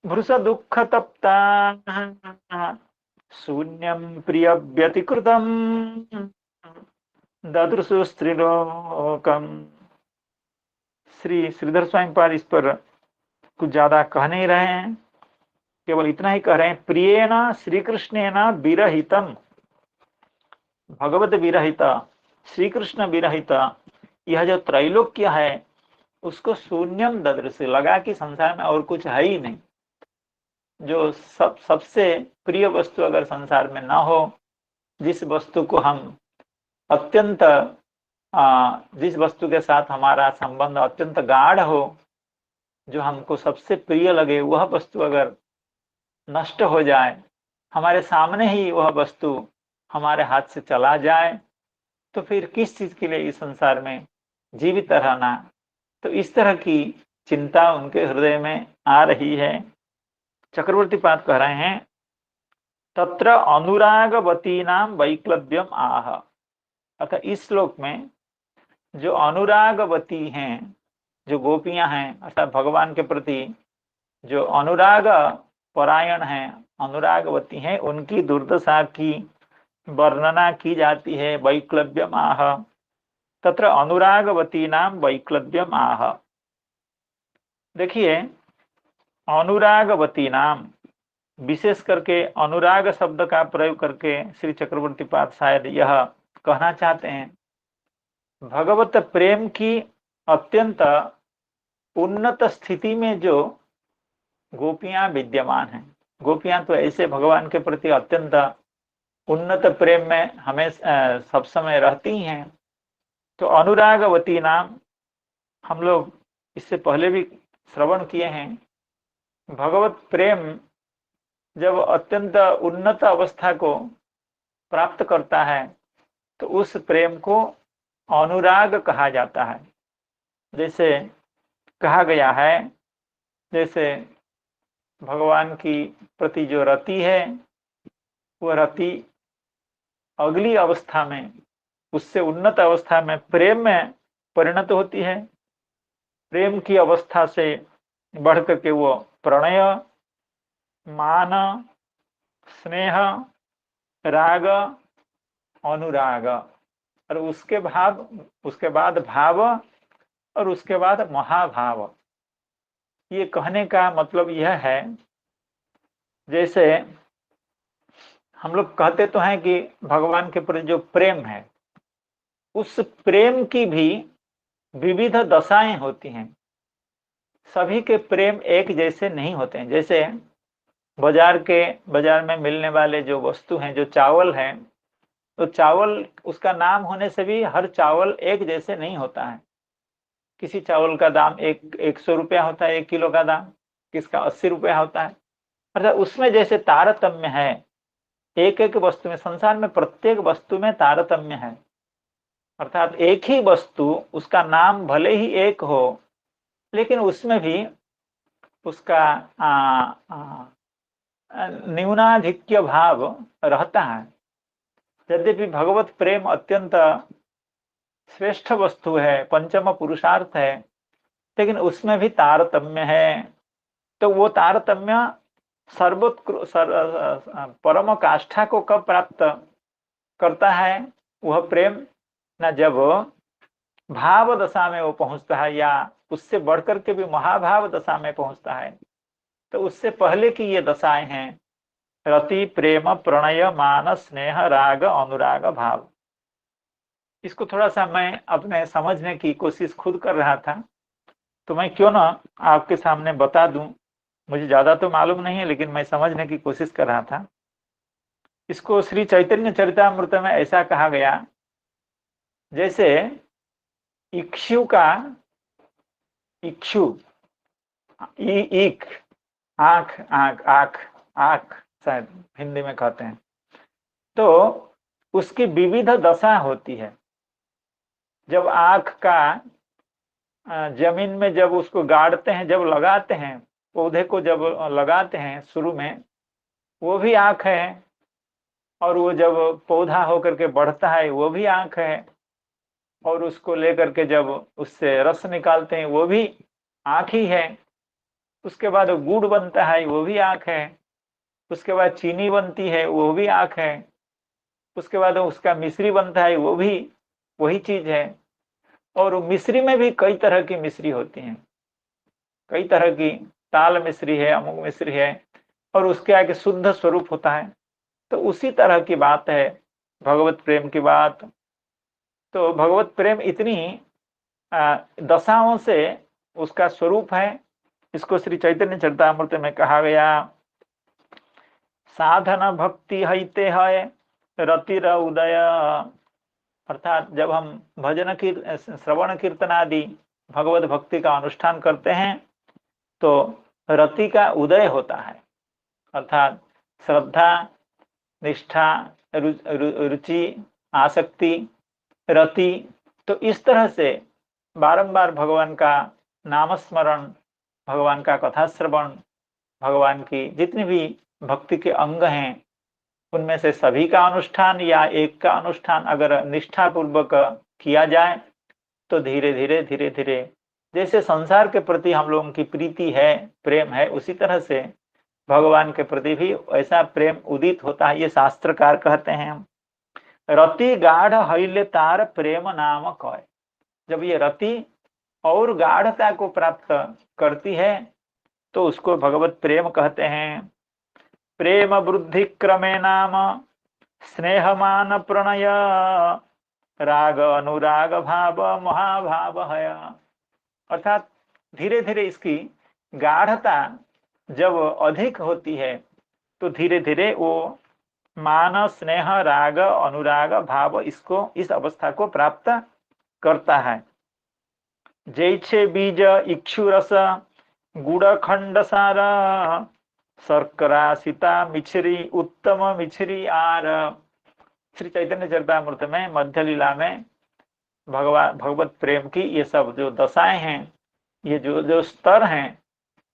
भृश दुःख तप्ता शून्यं प्रिय व्यतिकृतं ददृशु स्त्रीलोकम। श्री श्रीधर स्वामी पाद इस पर कुछ ज्यादा कह नहीं रहे हैं, केवल इतना ही कह रहे हैं, प्रियेण श्री कृष्णेन विरहितम, भगवत विरहित, श्री कृष्ण विरहित यह जो त्रैलोक्य है, उसको शून्यम ददृश, लगा कि संसार में और कुछ है ही नहीं। जो सबसे प्रिय वस्तु अगर संसार में ना हो, जिस वस्तु को हम अत्यंत जिस वस्तु के साथ हमारा संबंध अत्यंत गाढ़ हो, जो हमको सबसे प्रिय लगे, वह वस्तु अगर नष्ट हो जाए, हमारे सामने ही वह वस्तु हमारे हाथ से चला जाए, तो फिर किस चीज के लिए इस संसार में जीवित रहना। तो इस तरह की चिंता उनके हृदय में आ रही है। चक्रवर्ती पाद कह रहे हैं, तत्र अनुरागवती नाम वैक्लव्यम आह। अतः इस श्लोक में जो अनुरागवती हैं, जो गोपियां हैं, अर्थात भगवान के प्रति जो अनुराग परायण हैं, अनुरागवती हैं, उनकी दुर्दशा की वर्णना की जाती है। वैक्लव्यम आह, तत्र अनुरागवती नाम वैक्लव्यम आह। देखिए, अनुरागवती नाम, विशेष करके अनुराग शब्द का प्रयोग करके श्री चक्रवर्ती पाद शायद यह कहना चाहते हैं, भगवत प्रेम की अत्यंत उन्नत स्थिति में जो गोपियां विद्यमान हैं। गोपियां तो ऐसे भगवान के प्रति अत्यंत उन्नत प्रेम में हमें सब समय रहती हैं। तो अनुरागवती नाम हम लोग इससे पहले भी श्रवण किए हैं। भगवत प्रेम जब अत्यंत उन्नत अवस्था को प्राप्त करता है, तो उस प्रेम को अनुराग कहा जाता है। जैसे कहा गया है, जैसे भगवान की प्रति जो रति है, वह रति अगली अवस्था में, उससे उन्नत अवस्था में प्रेम में परिणत होती है। प्रेम की अवस्था से बढ़ करके वो प्रणय, मान, स्नेह, राग, अनुराग, और उसके बाद भाव, और उसके बाद महाभाव। ये कहने का मतलब यह है, जैसे हम लोग कहते तो हैं कि भगवान के प्रति जो प्रेम है, उस प्रेम की भी विविध दशाएं होती हैं। सभी के प्रेम एक जैसे नहीं होते हैं। जैसे बाजार में मिलने वाले जो वस्तु हैं, जो चावल है, तो चावल, उसका नाम होने से भी हर चावल एक जैसे नहीं होता है। किसी चावल का दाम 100 रुपया होता है, 1 किलो का दाम, किसका 80 रुपया होता है। अर्थात उसमें जैसे तारतम्य है, एक एक वस्तु में, संसार में प्रत्येक वस्तु में तारतम्य है। अर्थात एक ही वस्तु, उसका नाम भले ही एक हो, लेकिन उसमें भी उसका न्यूनाधिक्य भाव रहता है। यद्यपि भगवत प्रेम अत्यंत श्रेष्ठ वस्तु है, पंचम पुरुषार्थ है, लेकिन उसमें भी तारतम्य है। तो वो तारतम्य परम काष्ठा को कब प्राप्त करता है वह प्रेम? न जब भाव दशा में वो पहुंचता है, या उससे बढ़कर के भी महाभाव दशा में पहुंचता है। तो उससे पहले की ये दशाएं हैं, रति, प्रेम, प्रणय, मान, स्नेह, राग, अनुराग, भाव। इसको थोड़ा सा मैं अपने समझने की कोशिश खुद कर रहा था, तो मैं क्यों ना आपके सामने बता दूं। मुझे ज्यादा तो मालूम नहीं है, लेकिन मैं समझने की कोशिश कर रहा था। इसको श्री चैतन्य चरितामृत में ऐसा कहा गया, जैसे इक्षु का, इक्षु, ईक, आंख, आंख, आंख, आंख शायद हिंदी में कहते हैं। तो उसकी विविध दशा होती है। जब आंख का जमीन में जब उसको गाड़ते हैं, जब लगाते हैं, पौधे को जब लगाते हैं शुरू में, वो भी आंख है, और वो जब पौधा होकर के बढ़ता है वो भी आंख है, और उसको लेकर के जब उससे रस निकालते हैं वो भी आंख ही है। उसके बाद गुड़ बनता है वो भी आंख है। उसके बाद चीनी बनती है वो भी आंख है। उसके बाद उसका मिश्री बनता है वो भी वही चीज है। और मिश्री में भी कई तरह की मिश्री होती हैं, कई तरह की, ताल मिश्री है, अमुक मिश्री है, और उसके आगे शुद्ध स्वरूप होता है। तो उसी तरह की बात है भगवत प्रेम की बात। तो भगवत प्रेम इतनी दशाओं से उसका स्वरूप है। इसको श्री चैतन्य चरितामृत में कहा गया, साधन भक्ति हईते है रतिर उदय। अर्थात जब हम भजन की श्रवण कीर्तन आदि भगवत भक्ति का अनुष्ठान करते हैं तो रति का उदय होता है। अर्थात श्रद्धा, निष्ठा, रुचि, आसक्ति, रति। तो इस तरह से बारंबार भगवान का नामस्मरण, भगवान का कथा श्रवण, भगवान की जितनी भी भक्ति के अंग हैं उनमें से सभी का अनुष्ठान या एक का अनुष्ठान अगर निष्ठा पूर्वक किया जाए तो धीरे धीरे धीरे धीरे जैसे संसार के प्रति हम लोगों की प्रीति है, प्रेम है, उसी तरह से भगवान के प्रति भी ऐसा प्रेम उदित होता है। ये शास्त्रकार कहते हैं, रति गाढ़ हईले तार प्रेम नाम कय। जब ये रति और गाढ़ता को प्राप्त करती है तो उसको भगवत प्रेम कहते हैं। प्रेम वृद्धि क्रमे नाम स्नेहमान प्रणय राग अनुराग भाव महाभाव है। अर्थात धीरे धीरे इसकी गाढ़ता जब अधिक होती है तो धीरे धीरे वो मान, स्नेह, राग, अनुराग भाव इसको, इस अवस्था को प्राप्त करता है। जैसे बीज इक्षुरस गुड़ खंड सारा शर्करा सीता मिछरी उत्तम मिछरी आर। श्री चैतन्य चरितामृत में मध्य लीला में भगवत प्रेम की ये सब जो दशाएं हैं, ये जो जो स्तर हैं,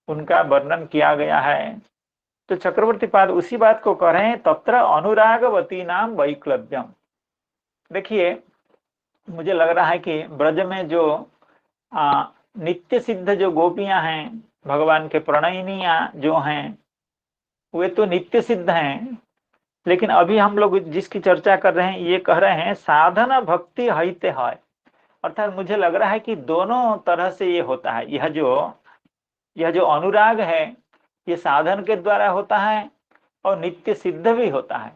उनका वर्णन किया गया है। तो चक्रवर्ती पाद उसी बात को कह रहे हैं, तत्र अनुरागवती नाम वैक्लव्यम। देखिए, मुझे लग रहा है कि ब्रज में जो नित्य सिद्ध जो गोपियां हैं, भगवान के प्रणयिनियां जो हैं, वे तो नित्य सिद्ध हैं। लेकिन अभी हम लोग जिसकी चर्चा कर रहे हैं ये कह रहे हैं साधन भक्ति हईते है। अर्थात मुझे लग रहा है कि दोनों तरह से ये होता है। यह जो अनुराग है ये साधन के द्वारा होता है और नित्य सिद्ध भी होता है।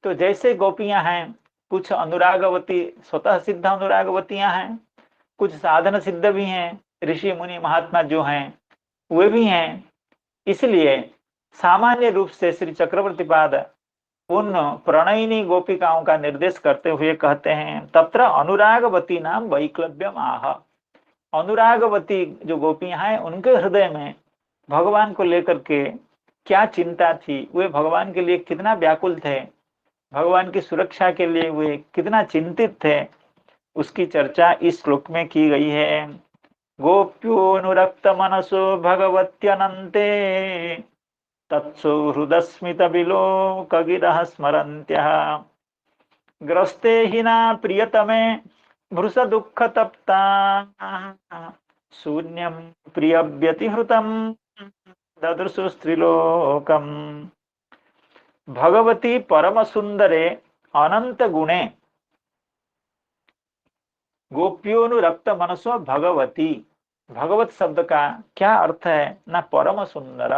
तो जैसे गोपियां हैं, कुछ अनुरागवती स्वतः सिद्ध अनुरागवतियां हैं, कुछ साधन सिद्ध भी हैं, ऋषि मुनि महात्मा जो हैं वे भी हैं। इसलिए सामान्य रूप से श्री चक्रवर्ती पाद उन प्रणयिनी गोपिकाओं का निर्देश करते हुए कहते हैं, तत्र अनुरागवती नाम वैक्लव्यम आह। अनुरागवती जो गोपियां हैं उनके हृदय में भगवान को लेकर के क्या चिंता थी, वे भगवान के लिए कितना व्याकुल थे, भगवान की सुरक्षा के लिए वे कितना चिंतित थे, उसकी चर्चा इस श्लोक में की गई है। गोप्योनुरक्त मनसो भगवत्यनन्ते तत्सुहृदस्मित विलोकगिरः स्मरन्त्यः ग्रस्ते हि न प्रियतमे भृश दुःख तप्ता शून्यं प्रिय व्यतिहृतं ददृशु स्त्रीलोकम्। भगवती परम सुंदरे अनंत गुणे गोप्योनुरक्त मनसो भगवती। भगवत शब्द का क्या अर्थ है ना, परम सुंदर,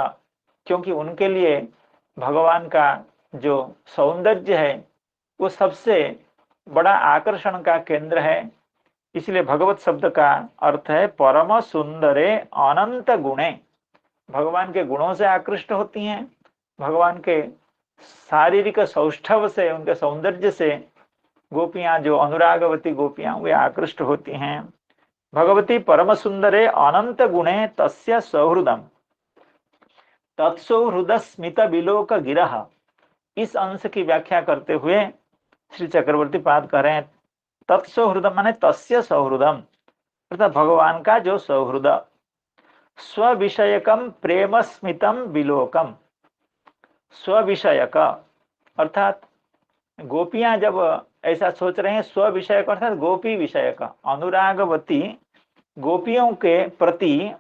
क्योंकि उनके लिए भगवान का जो सौंदर्य है वो सबसे बड़ा आकर्षण का केंद्र है। इसलिए भगवत शब्द का अर्थ है परम सुंदरे अनंत गुणे। भगवान के गुणों से आकृष्ट होती हैं, भगवान के शारीरिक सौष्ठव से, उनके सौंदर्य से गोपियां, जो अनुरागवती गोपियां, वे आकृष्ट होती हैं। भगवती परम सुंदरे अनंत गुणे तस्य सौहृदम तत्सौहृद स्मित विलोक गिरह। इस अंश की व्याख्या करते हुए श्री चक्रवर्ती पाद कह रहे हैं, तत्सौहृदम माने तस्य सौहृदम, अर्थात भगवान का जो सौहृद, स्विषयकम प्रेम स्मितम विलोकम। स्विषयक अर्थात गोपियां जब ऐसा सोच रहे हैं, स्व विषय का अर्थात गोपी विषय का, अनुरागवती गोपियों के प्रति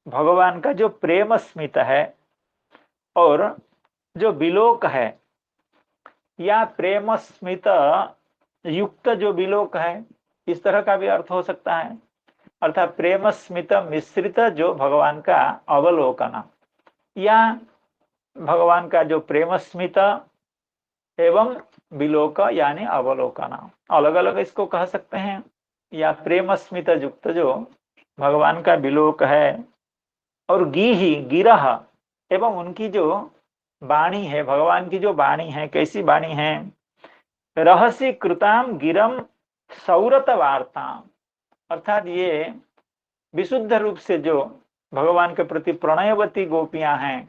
भगवान का जो प्रेम स्मित है और जो विलोक है, या प्रेम स्मित युक्त जो विलोक है, इस तरह का भी अर्थ हो सकता है। अर्थात प्रेम स्मित मिश्रित जो भगवान का अवलोकन, या भगवान का जो प्रेम स्मित एवं विलोक यानी अवलोकन, अलग अलग इसको कह सकते हैं। या प्रेम स्मित युक्त जो भगवान का विलोक है, और गी गिरह एवं उनकी जो वाणी है, भगवान की जो वाणी है, कैसी वाणी है, रहस्य कृताम गिरम सौरत वार्ताम, अर्थात ये विशुद्ध रूप से जो भगवान के प्रति प्रणयवती गोपियां हैं,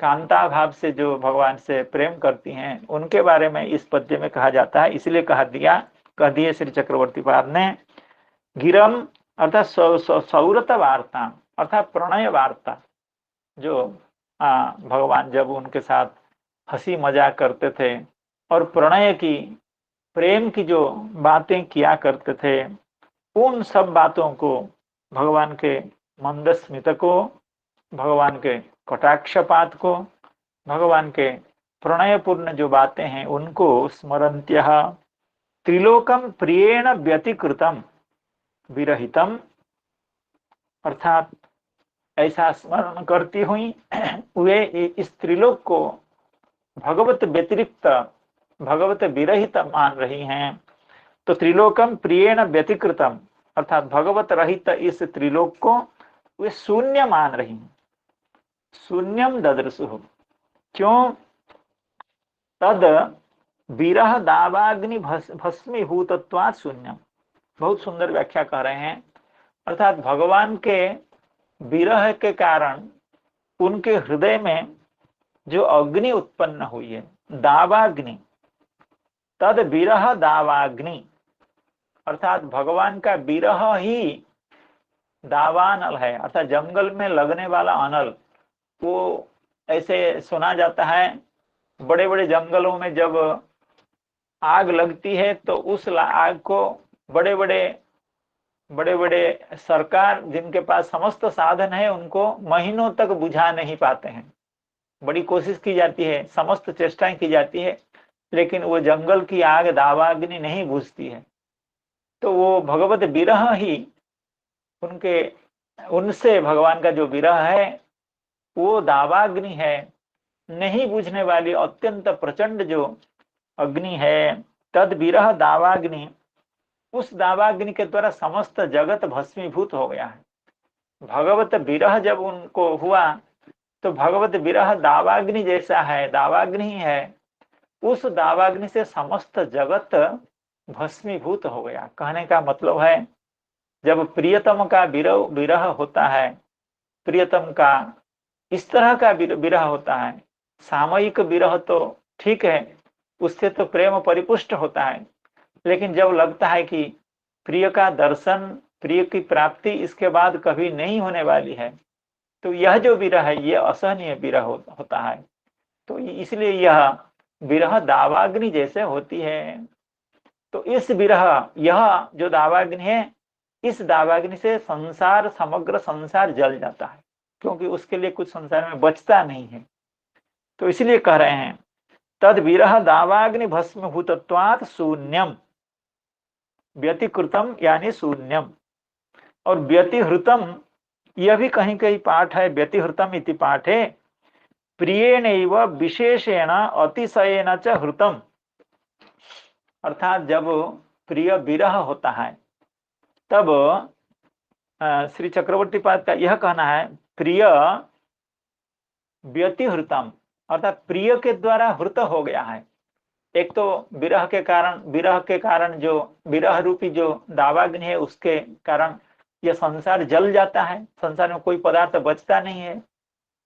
कांता भाव से जो भगवान से प्रेम करती हैं, उनके बारे में इस पद्य में कहा जाता है। इसलिए कह दिए श्री चक्रवर्ती पाद ने, गिरम अर्थात सौरत वार्ता अर्थात प्रणय वार्ता, जो भगवान जब उनके साथ हंसी मजाक करते थे और प्रणय की, प्रेम की जो बातें किया करते थे, उन सब बातों को, भगवान के मंदस्मित को, भगवान के कटाक्षपात को, भगवान के प्रणयपूर्ण जो बातें हैं उनको स्मरन्त्यः त्रिलोकम प्रियेण व्यतिकृतम विरहितम, अर्थात ऐसा स्मरण करती हुई वे इस त्रिलोक को भगवत व्यतिरिक्त, भगवत विरहित मान रही हैं। तो त्रिलोकम प्रियेण व्यतिकृतम अर्थात भगवत रहित इस त्रिलोक को वे शून्य मान रही हैं। शून्यम ददृशु, क्यों? तद विरह दावाग्नि भस्मीभूतत्वात् शून्यम। बहुत सुंदर व्याख्या कर रहे हैं, अर्थात भगवान के विरह के कारण उनके हृदय में जो अग्नि उत्पन्न हुई है, दावाग्नि, तद विरह दावाग्नि, अर्थात भगवान का विरह ही दावानल है, अर्थात जंगल में लगने वाला अनल। वो ऐसे सुना जाता है, बड़े बड़े जंगलों में जब आग लगती है तो उस आग को बड़े बड़े सरकार जिनके पास समस्त साधन है, उनको महीनों तक बुझा नहीं पाते हैं। बड़ी कोशिश की जाती है, समस्त चेष्टाएं की जाती है, लेकिन वो जंगल की आग दावाग्नि नहीं बुझती है। तो वो भगवत विरह ही उनसे भगवान का जो विरह है वो दावाग्नि है, नहीं बुझने वाली अत्यंत प्रचंड जो अग्नि है। तद विरह दावाग्नि, उस दावाग्नि के द्वारा समस्त जगत भस्मीभूत हो गया है। भगवत विरह जब उनको हुआ तो भगवत विरह दावाग्नि जैसा है, दावाग्नि है, उस दावाग्नि से समस्त जगत भस्मीभूत हो गया। कहने का मतलब है, जब प्रियतम का विरह होता है, प्रियतम का इस तरह का विरह होता है, सामयिक विरह तो ठीक है, उससे तो प्रेम परिपुष्ट होता है, लेकिन जब लगता है कि प्रिय का दर्शन, प्रिय की प्राप्ति इसके बाद कभी नहीं होने वाली है, तो यह जो विरह है ये असहनीय विरह होता है। तो इसलिए यह विरह दावाग्नि जैसे होती है। तो इस विरह, यह जो दावाग्नि है, इस दावाग्नि से संसार, समग्र संसार जल जाता है, क्योंकि उसके लिए कुछ संसार में बचता नहीं है। तो इसलिए कह रहे हैं, तद विरह दावाग्नि भस्मीभूतत्वात् शून्यम, व्यतिकृतम यानी शून्यम। और व्यतिहृतम, यह भी कहीं कहीं पाठ है, व्यतिहृतम इति पाठ है, प्रियेणैव विशेषेण अतिशयेन च हृतम, अर्थात जब प्रिय विरह होता है तब श्री चक्रवर्ती पाद का यह कहना है, प्रिय व्यतिहृतम अर्थात प्रिय के द्वारा हृत हो गया है। एक तो विरह के कारण जो विरह रूपी जो दावाग्नि है उसके कारण यह संसार जल जाता है, संसार में कोई पदार्थ बचता नहीं है,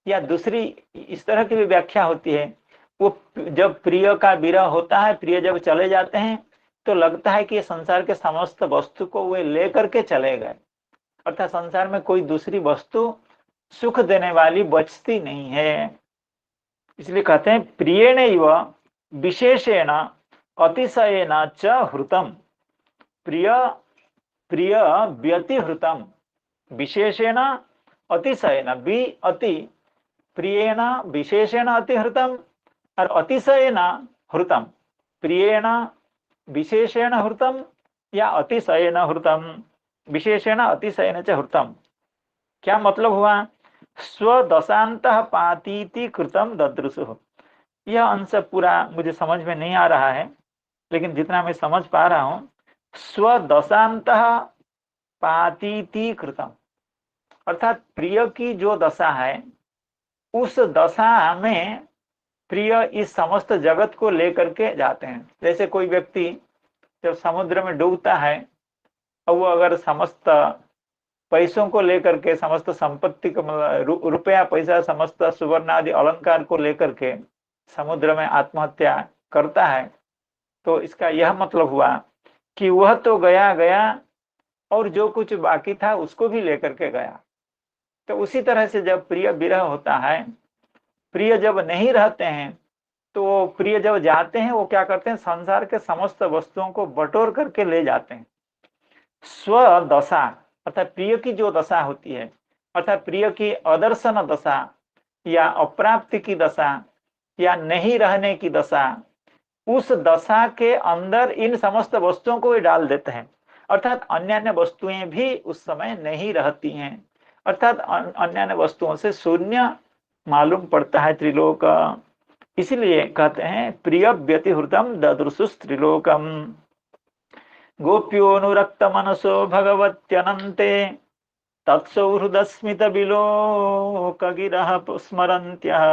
या दूसरी इस तरह की भी व्याख्या होती है, वो जब प्रिय का विरह होता है, प्रिय जब चले जाते हैं तो लगता है कि संसार के समस्त वस्तु को वे लेकर के चले गए, अर्थात संसार में कोई दूसरी वस्तु सुख देने वाली बचती नहीं है। इसलिए कहते हैं प्रियेण इव विशेषेण अतिशयेन च हृतम, प्रिय प्रिय व्यतिहृतम, विशेषेण अतिशयेन, वि अति, प्रियेण विशेषेण अतिहृतम और अतिशयेन हृतम, प्रियेण विशेषेण हृतम या अतिशयेन हृतम, विशेषेण अतिशयेन च हृतम। क्या मतलब हुआ? स्वदशांतः पातीति कृतम ददृशुः। यह अंश पूरा मुझे समझ में नहीं आ रहा है, लेकिन जितना मैं समझ पा रहा हूं, स्वदशांतः पातीति कृतम, अर्थात प्रिय की जो दशा है उस दशा में प्रिय इस समस्त जगत को लेकर के जाते हैं। जैसे कोई व्यक्ति जब समुद्र में डूबता है और वो अगर समस्त पैसों को लेकर के, समस्त संपत्ति को, रुपया पैसा, समस्त सुवर्ण आदि अलंकार को लेकर के समुद्र में आत्महत्या करता है, तो इसका यह मतलब हुआ कि वह तो गया गया और जो कुछ बाकी था उसको भी लेकर के गया। तो उसी तरह से जब प्रिय विरह होता है, प्रिय जब नहीं रहते हैं, तो प्रिय जब जाते हैं वो क्या करते हैं, संसार के समस्त वस्तुओं को बटोर करके ले जाते हैं। स्वदशा अर्थात प्रिय की जो दशा होती है, अर्थात प्रिय की अदर्शन दशा या अप्राप्ति की दशा या नहीं रहने की दशा, उस दशा के अंदर इन समस्त वस्तुओं को वे डाल देते हैं, अर्थात अन्य अन्य वस्तुएं भी उस समय नहीं रहती हैं, अर्थात अन्य अन्य वस्तुओं से शून्य मालूम पड़ता है त्रिलोक। इसलिए कहते हैं प्रिय व्यतिहृतम ददृशुस् त्रिलोकम। गोप्योनुरक्त मनसो भगवत्यनन्ते तत्सौहृदस्मित विलोक गिरः स्मरन्त्यः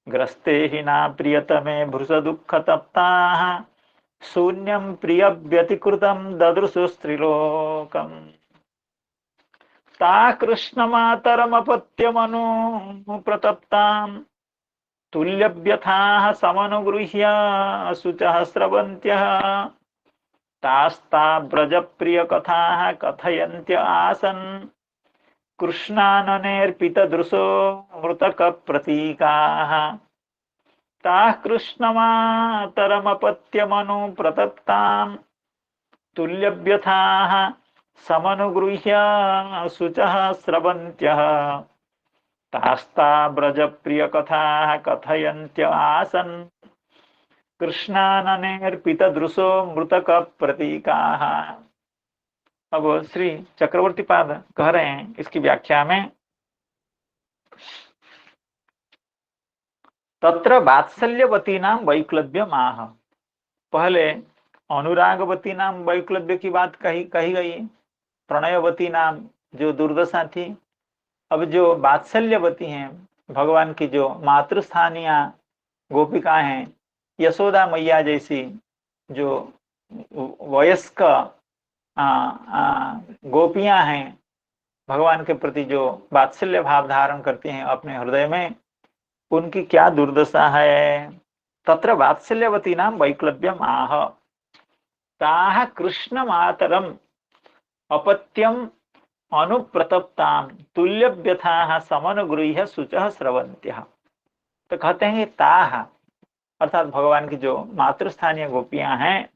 ग्रस्ते हि ना प्रियतमे भृश दुःख तप्ताः शून्यं प्रिय व्यतिकृतं ददृशुस्त्रिलोकम्। ता कृष्णमातरमपत्यमनु प्रतप्ताम् तुल्यव्यथाः समनुगृह्य शुचः स्रवन्त्यः तास्ता व्रजप्रियकथाः कथयन्त्य आसन् कृष्णाननेऽर्पितदृशो मृतकप्रतीकाः। ताः कृष्णमातरमपत्यमनु प्रतप्ताम् तुल्यव्यथाः समनुगृह्य शुचः स्रवन्त्यः तास्ता व्रजप्रियकथाः कथयन्त्य आसन् कृष्णाननेऽर्पितदृशो मृतकप्रतीकाः। अब श्री चक्रवर्ती पाद कह रहे हैं इसकी व्याख्या में, तत्र वात्सल्यवती नाम वैक्लव्य माह। पहले अनुरागवती नाम वैक्लव्य की बात कही गई, प्रणयवती नाम जो दुर्दशा थी। अब जो वात्सल्यवती हैं, भगवान की जो मातृस्थानीय गोपिकाएं हैं, यशोदा मैया जैसी जो वयस्क गोपियां हैं, भगवान के प्रति जो वात्सल्य भाव धारण करती हैं अपने हृदय में, उनकी क्या दुर्दशा है। तत्र वात्सल्यवती नाम वैक्लव्यम आह ताः कृष्ण मातरम अपत्यम अनुप्रतप्ताम तुल्यव्यथाः समनुगृह्य शुचः स्रवन्त्यः। तो कहते हैं ताः अर्थात भगवान की जो मातृस्थानीय गोपियां हैं,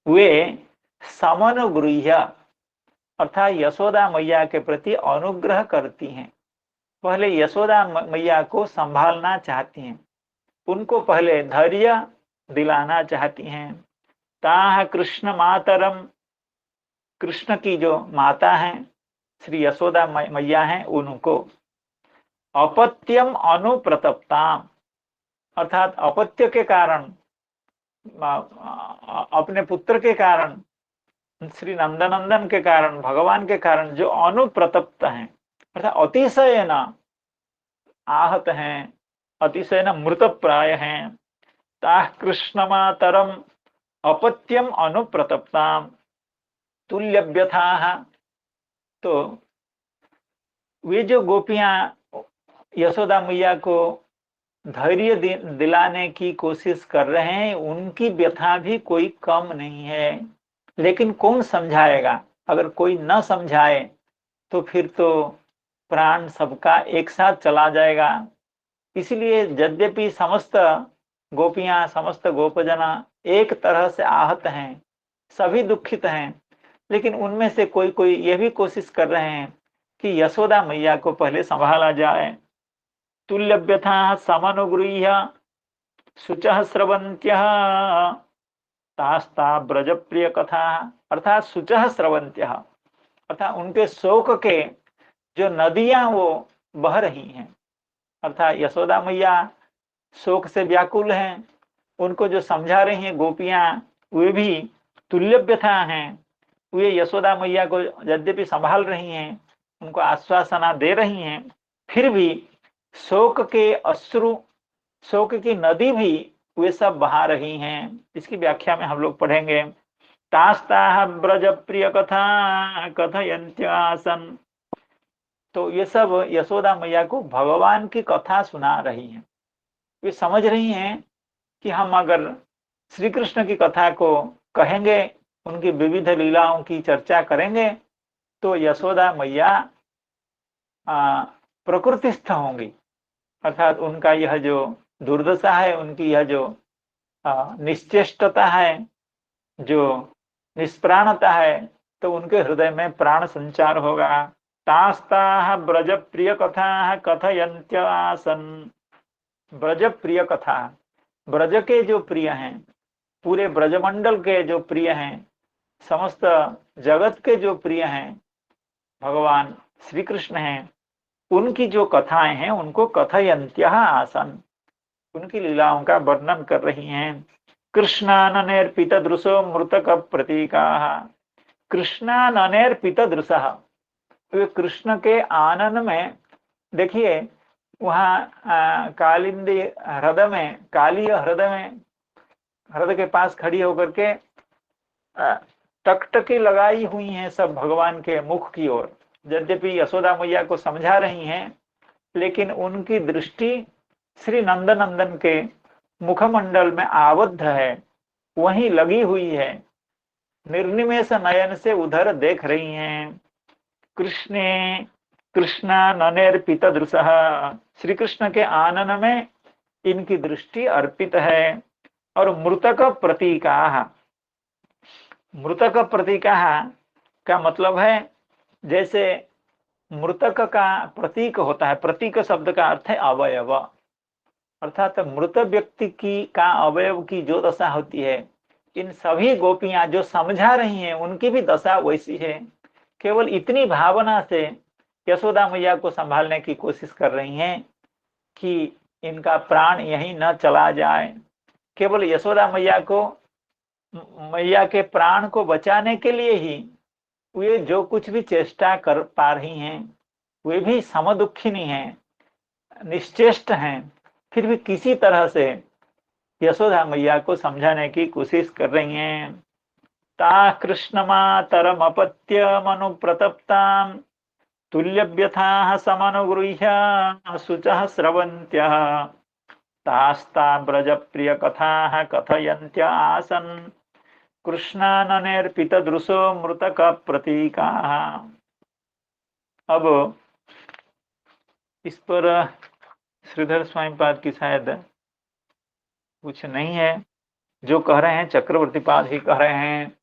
वे समनुगृह्य अर्थात यशोदा मैया के प्रति अनुग्रह करती हैं। पहले यशोदा मैया को संभालना चाहती हैं, उनको पहले धैर्य दिलाना चाहती हैं। ताः कृष्ण मातरम, कृष्ण की जो माता हैं श्री यशोदा मैया हैं, उनको अपत्यम अनुप्रतप्ताम अर्थात अपत्य के कारण, अपने पुत्र के कारण, श्री नंदनंदन के कारण, भगवान के कारण जो अनुप्रतप्त हैं अर्थात अतिशय न आहत हैं, अतिशय न मृत प्राय हैं। ताः कृष्ण मातरम अपत्यम अनुप्रतप्ताम तुल्यव्यथाः, तो वे जो गोपियां यशोदा मैया को धैर्य दिलाने की कोशिश कर रहे हैं, उनकी व्यथा भी कोई कम नहीं है। लेकिन कौन समझाएगा? अगर कोई न समझाए तो फिर तो प्राण सबका एक साथ चला जाएगा। इसलिए यद्यपि समस्त गोपियां, समस्त गोपजना एक तरह से आहत हैं, सभी दुखित हैं, लेकिन उनमें से कोई कोई ये भी कोशिश कर रहे हैं कि यशोदा मैया को पहले संभाला जाए। तुल्य व्यथा समनुगृह्य शुचः स्रवन्त्यः तास्ता ब्रज प्रिय कथा, अर्थात शुचः स्रवन्त्यः, अर्थात उनके शोक के जो नदियां वो बह रही हैं, अर्थात यशोदा मैया शोक से व्याकुल हैं, उनको जो समझा रही हैं गोपियां, वे भी तुल्य व्यथा हैं। वे यशोदा मैया को यद्यपि संभाल रही हैं, उनको आश्वासना दे रही हैं, फिर भी शोक के अश्रु, शोक की नदी भी वे सब बहा रही हैं। इसकी व्याख्या में हम लोग पढ़ेंगे। तास्ताः ब्रज प्रिय कथा कथयन्त्यासन, तो ये सब यशोदा मैया को भगवान की कथा सुना रही हैं। वे समझ रही हैं कि हम अगर श्री कृष्ण की कथा को कहेंगे, उनकी विविध लीलाओं की चर्चा करेंगे, तो यशोदा मैया प्रकृतिस्थ होंगी, अर्थात उनका यह जो दुर्दशा है, उनकी यह जो निश्चेष्टता है, जो निष्प्राणता है, तो उनके हृदय में प्राण संचार होगा। तास्ताः ब्रज प्रिय कथा कथयन्त्यासन, ब्रज प्रिय कथा, ब्रज के जो प्रिय हैं, पूरे ब्रजमंडल के जो प्रिय हैं, समस्त जगत के जो प्रिय हैं, भगवान श्री कृष्ण हैं, उनकी जो कथाएं हैं उनको कथयन्त्यः आसन, उनकी लीलाओं का वर्णन कर रही हैं। कृष्णाननेर्पित दृशो मृतक प्रतीकाः, कृष्णाननेर्पित दृशः, वे कृष्ण के आनन में, देखिए वहाँ कालिंदी हृदय में, काली हृदय में, हृदय के पास खड़ी होकर के टकटकी लगाई हुई हैं सब भगवान के मुख की ओर। यद्यपि यशोदा मैया को समझा रही हैं, लेकिन उनकी दृष्टि श्री नंदनंदन के मुखमंडल में आबद्ध है, वहीं लगी हुई है, निर्निमेष नयन से उधर देख रही हैं। कृष्णे कृष्णाननेर्पित दृशः, श्री कृष्ण के आनन में इनकी दृष्टि अर्पित है। और मृतक प्रतीकाः, मृतक प्रतीकाः का मतलब है जैसे मृतक का प्रतीक होता है, प्रतीक शब्द का अर्थ है अवयव, अर्थात मृत व्यक्ति की का अवयव की जो दशा होती है, इन सभी गोपियां जो समझा रही हैं उनकी भी दशा वैसी है। केवल इतनी भावना से यशोदा मैया को संभालने की कोशिश कर रही हैं कि इनका प्राण यहीं न चला जाए। केवल यशोदा मैया को, मैया के प्राण को बचाने के लिए ही वे जो कुछ भी चेष्टा कर पा रही हैं, वे भी समदुखिनी हैं, निश्चेष्ट हैं, फिर भी किसी तरह से यशोदा मैया को समझाने की कोशिश कर रही हैं। ता कृष्णमातरमपत्य मनुप्रतप्तां तुल्य व्यथाः समनुगृह्य शुचः स्रवन्त्यः तास्ता ब्रज प्रिय कथाः कथयन्त्य आसन् कृष्णाननेर्पित दृशो मृतक प्रतीकाः। अब इस पर श्रीधर स्वामी पाद की शायद कुछ नहीं है, जो कह रहे हैं चक्रवर्ती पाद ही कह रहे हैं।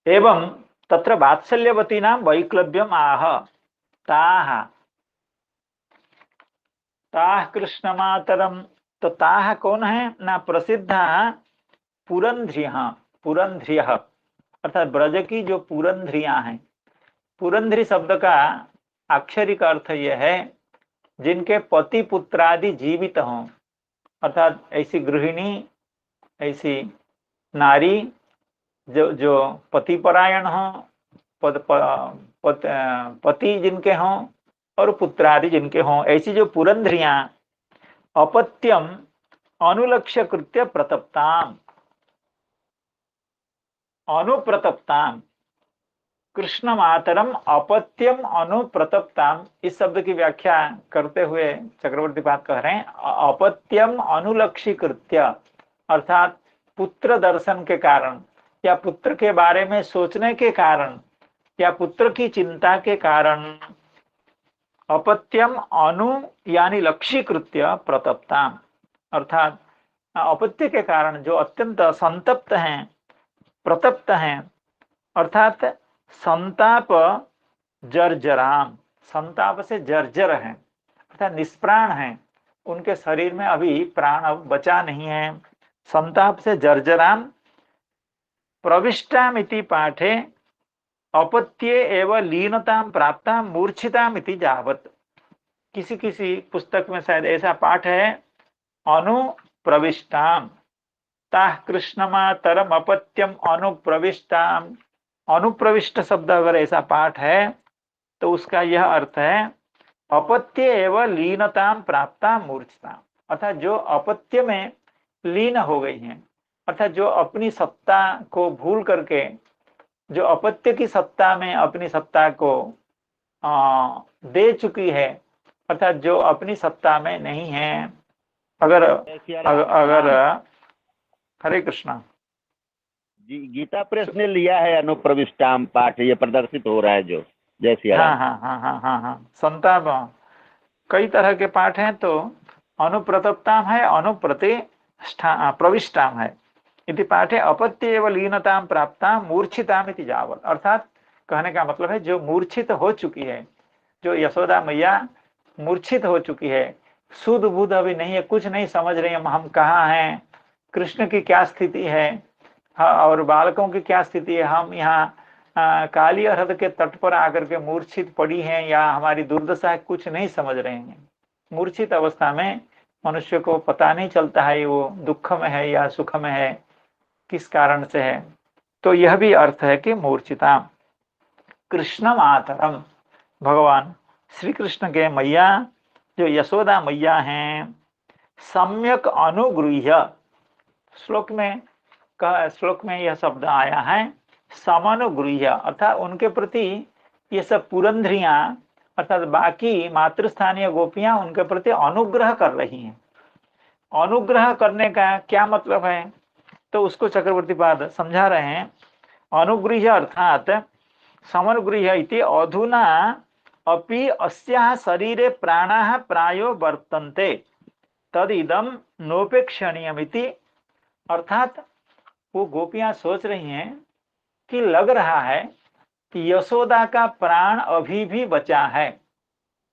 एवं तत्र वात्सल्यवती नाम वैक्लव्यम आह ताः, ताः कृष्ण मातरम, तो ताः कौन है ना, प्रसिद्ध पुरंध्रिय, पुरंध्रिय अर्थात ब्रज की जो पुरंध्रियां हैं। पुरंध्री शब्द का आक्षरिक अर्थ यह है जिनके पति पुत्रादि जीवित हों, अर्थात ऐसी गृहिणी, ऐसी नारी जो पति परायण हो, पति जिनके हों और पुत्रादि जिनके हों, ऐसी जो पुरंध्रियां अपत्यम अनुलक्ष्य कृत्य प्रतप्ताम, अनुप्रतप्ताम, कृष्ण मातरम अपत्यम अनुप्रतप्ताम, इस शब्द की व्याख्या करते हुए चक्रवर्ती पाद कह रहे हैं अपत्यम अनुलक्षीकृत्य, अर्थात पुत्र दर्शन के कारण या पुत्र के बारे में सोचने के कारण या पुत्र की चिंता के कारण अपत्यम अनु यानी लक्षीकृत्य प्रतप्ताम, अर्थात अपत्य के कारण जो अत्यंत संतप्त हैं, प्रतप्त हैं, अर्थात संताप जर्जराम, संताप से जर्जर हैं अर्थात निष्प्राण हैं, उनके शरीर में अभी प्राण अब बचा नहीं है। संताप से जर्जराम प्रविष्टामिति पाठे अपत्ये एव लीनताम प्राप्ता मूर्छिताम इति जावत, किसी किसी पुस्तक में शायद ऐसा पाठ है अनुप्रविष्टाम ताह कृष्णमातरम अपत्यम अनुप्रविष्टाम। अनुप्रविष्ट शब्द अगर ऐसा पाठ है तो उसका यह अर्थ है अपत्य एवं लीनताम प्राप्ता मूर्छताम, अर्थात जो अपत्य में लीन हो गई हैं, अर्थात जो अपनी सत्ता को भूल करके, जो अपत्य की सत्ता में अपनी सत्ता को दे चुकी है, अर्थात जो अपनी सत्ता में नहीं है। अगर हरे कृष्णा
जी, गीता प्रेस ने लिया है अनुप्रविष्टाम पाठ, ये प्रदर्शित हो रहा है जो जय सिया राम।
हाँ, संताप कई तरह के पाठ हैं, तो अनुप्रतप्ताम है, प्रविष्टाम है। इति पाठे अपत्य एवं लीनताम प्राप्ता मूर्छिताम इति जावत, अर्थात कहने का मतलब है जो मूर्छित हो चुकी है, जो यशोदा मैया मूर्छित हो चुकी है, शुद्ध बुद्ध अभी नहीं है, कुछ नहीं समझ रही हम कहाँ हैं, कृष्ण की क्या स्थिति है और बालकों की क्या स्थिति है, हम यहाँ काली हृद के तट पर आकर के मूर्छित पड़ी हैं या हमारी दुर्दशा है, कुछ नहीं समझ रहे हैं। मूर्छित अवस्था में मनुष्य को पता नहीं चलता है वो दुख में है या सुख में है, किस कारण से है। तो यह भी अर्थ है कि मूर्छिता कृष्ण मातरम, भगवान श्री कृष्ण के मैया जो यशोदा मैया हैं, सम्यक अनुगृह्य, श्लोक में यह शब्द आया है समनुगृह्य, अर्थात उनके प्रति ये सब पुरंध्रियां अर्थात बाकी मातृस्थानीय गोपियां उनके प्रति अनुग्रह कर रही हैं। अनुग्रह करने का क्या मतलब है, तो उसको चक्रवर्ती पाद समझा रहे हैं। अनुगृह्य अर्थात समनुगृह्य इति अधुना अपि अस्याः शरीरे प्राणाः प्रायो वर्तन्ते तदिदम नोपेक्षणीयमिति, अर्थात वो गोपियां सोच रही हैं कि लग रहा है कि यशोदा का प्राण अभी भी बचा है,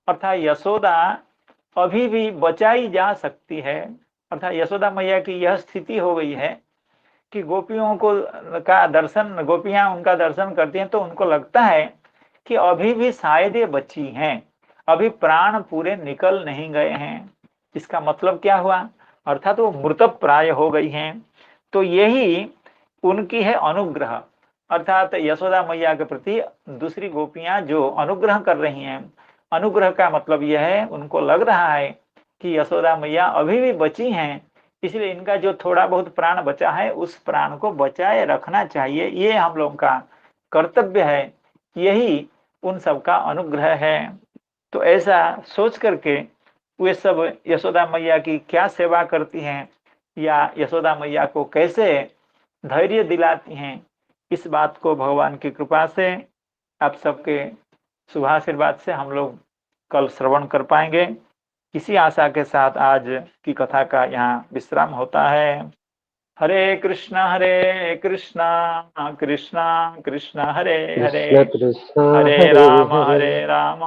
अर्थात यशोदा अभी भी बचाई जा सकती है, अर्थात यशोदा मैया की यह स्थिति हो गई है कि गोपियों को का दर्शन, गोपियां उनका दर्शन करती हैं तो उनको लगता है कि अभी भी शायद ये बची हैं, अभी प्राण पूरे निकल नहीं गए हैं। इसका मतलब क्या हुआ, अर्थात वो मृत प्राय हो गई हैं। तो यही उनकी है अनुग्रह, अर्थात यशोदा मैया के प्रति दूसरी गोपियां जो अनुग्रह कर रही हैं, अनुग्रह का मतलब यह है उनको लग रहा है कि यशोदा मैया अभी भी बची हैं, इसलिए इनका जो थोड़ा बहुत प्राण बचा है उस प्राण को बचाए रखना चाहिए, ये हम लोग का कर्तव्य है, यही उन सब का अनुग्रह है। तो ऐसा सोच करके वे सब यशोदा मैया की क्या सेवा करती हैं या यशोदा मैया को कैसे धैर्य दिलाती हैं, इस बात को भगवान की कृपा से आप सबके शुभाशीर्वाद से हम लोग कल श्रवण कर पाएंगे। इसी आशा के साथ आज की कथा का यहाँ विश्राम होता है। हरे कृष्णा कृष्णा कृष्णा हरे हरे, हरे राम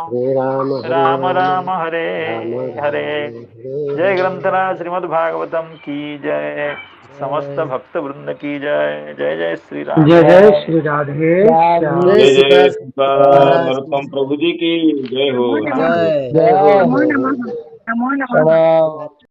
राम राम हरे हरे। जय ग्रंथराज श्रीमद् भागवतम की जय, समस्त भक्त वृंद की जय। जय जय श्री राम।
जय जय श्री राधे श्याम।
जय जय नरोत्तम प्रभु जी की जय हो।
जय हो।
नमो नमः। नमो नमः।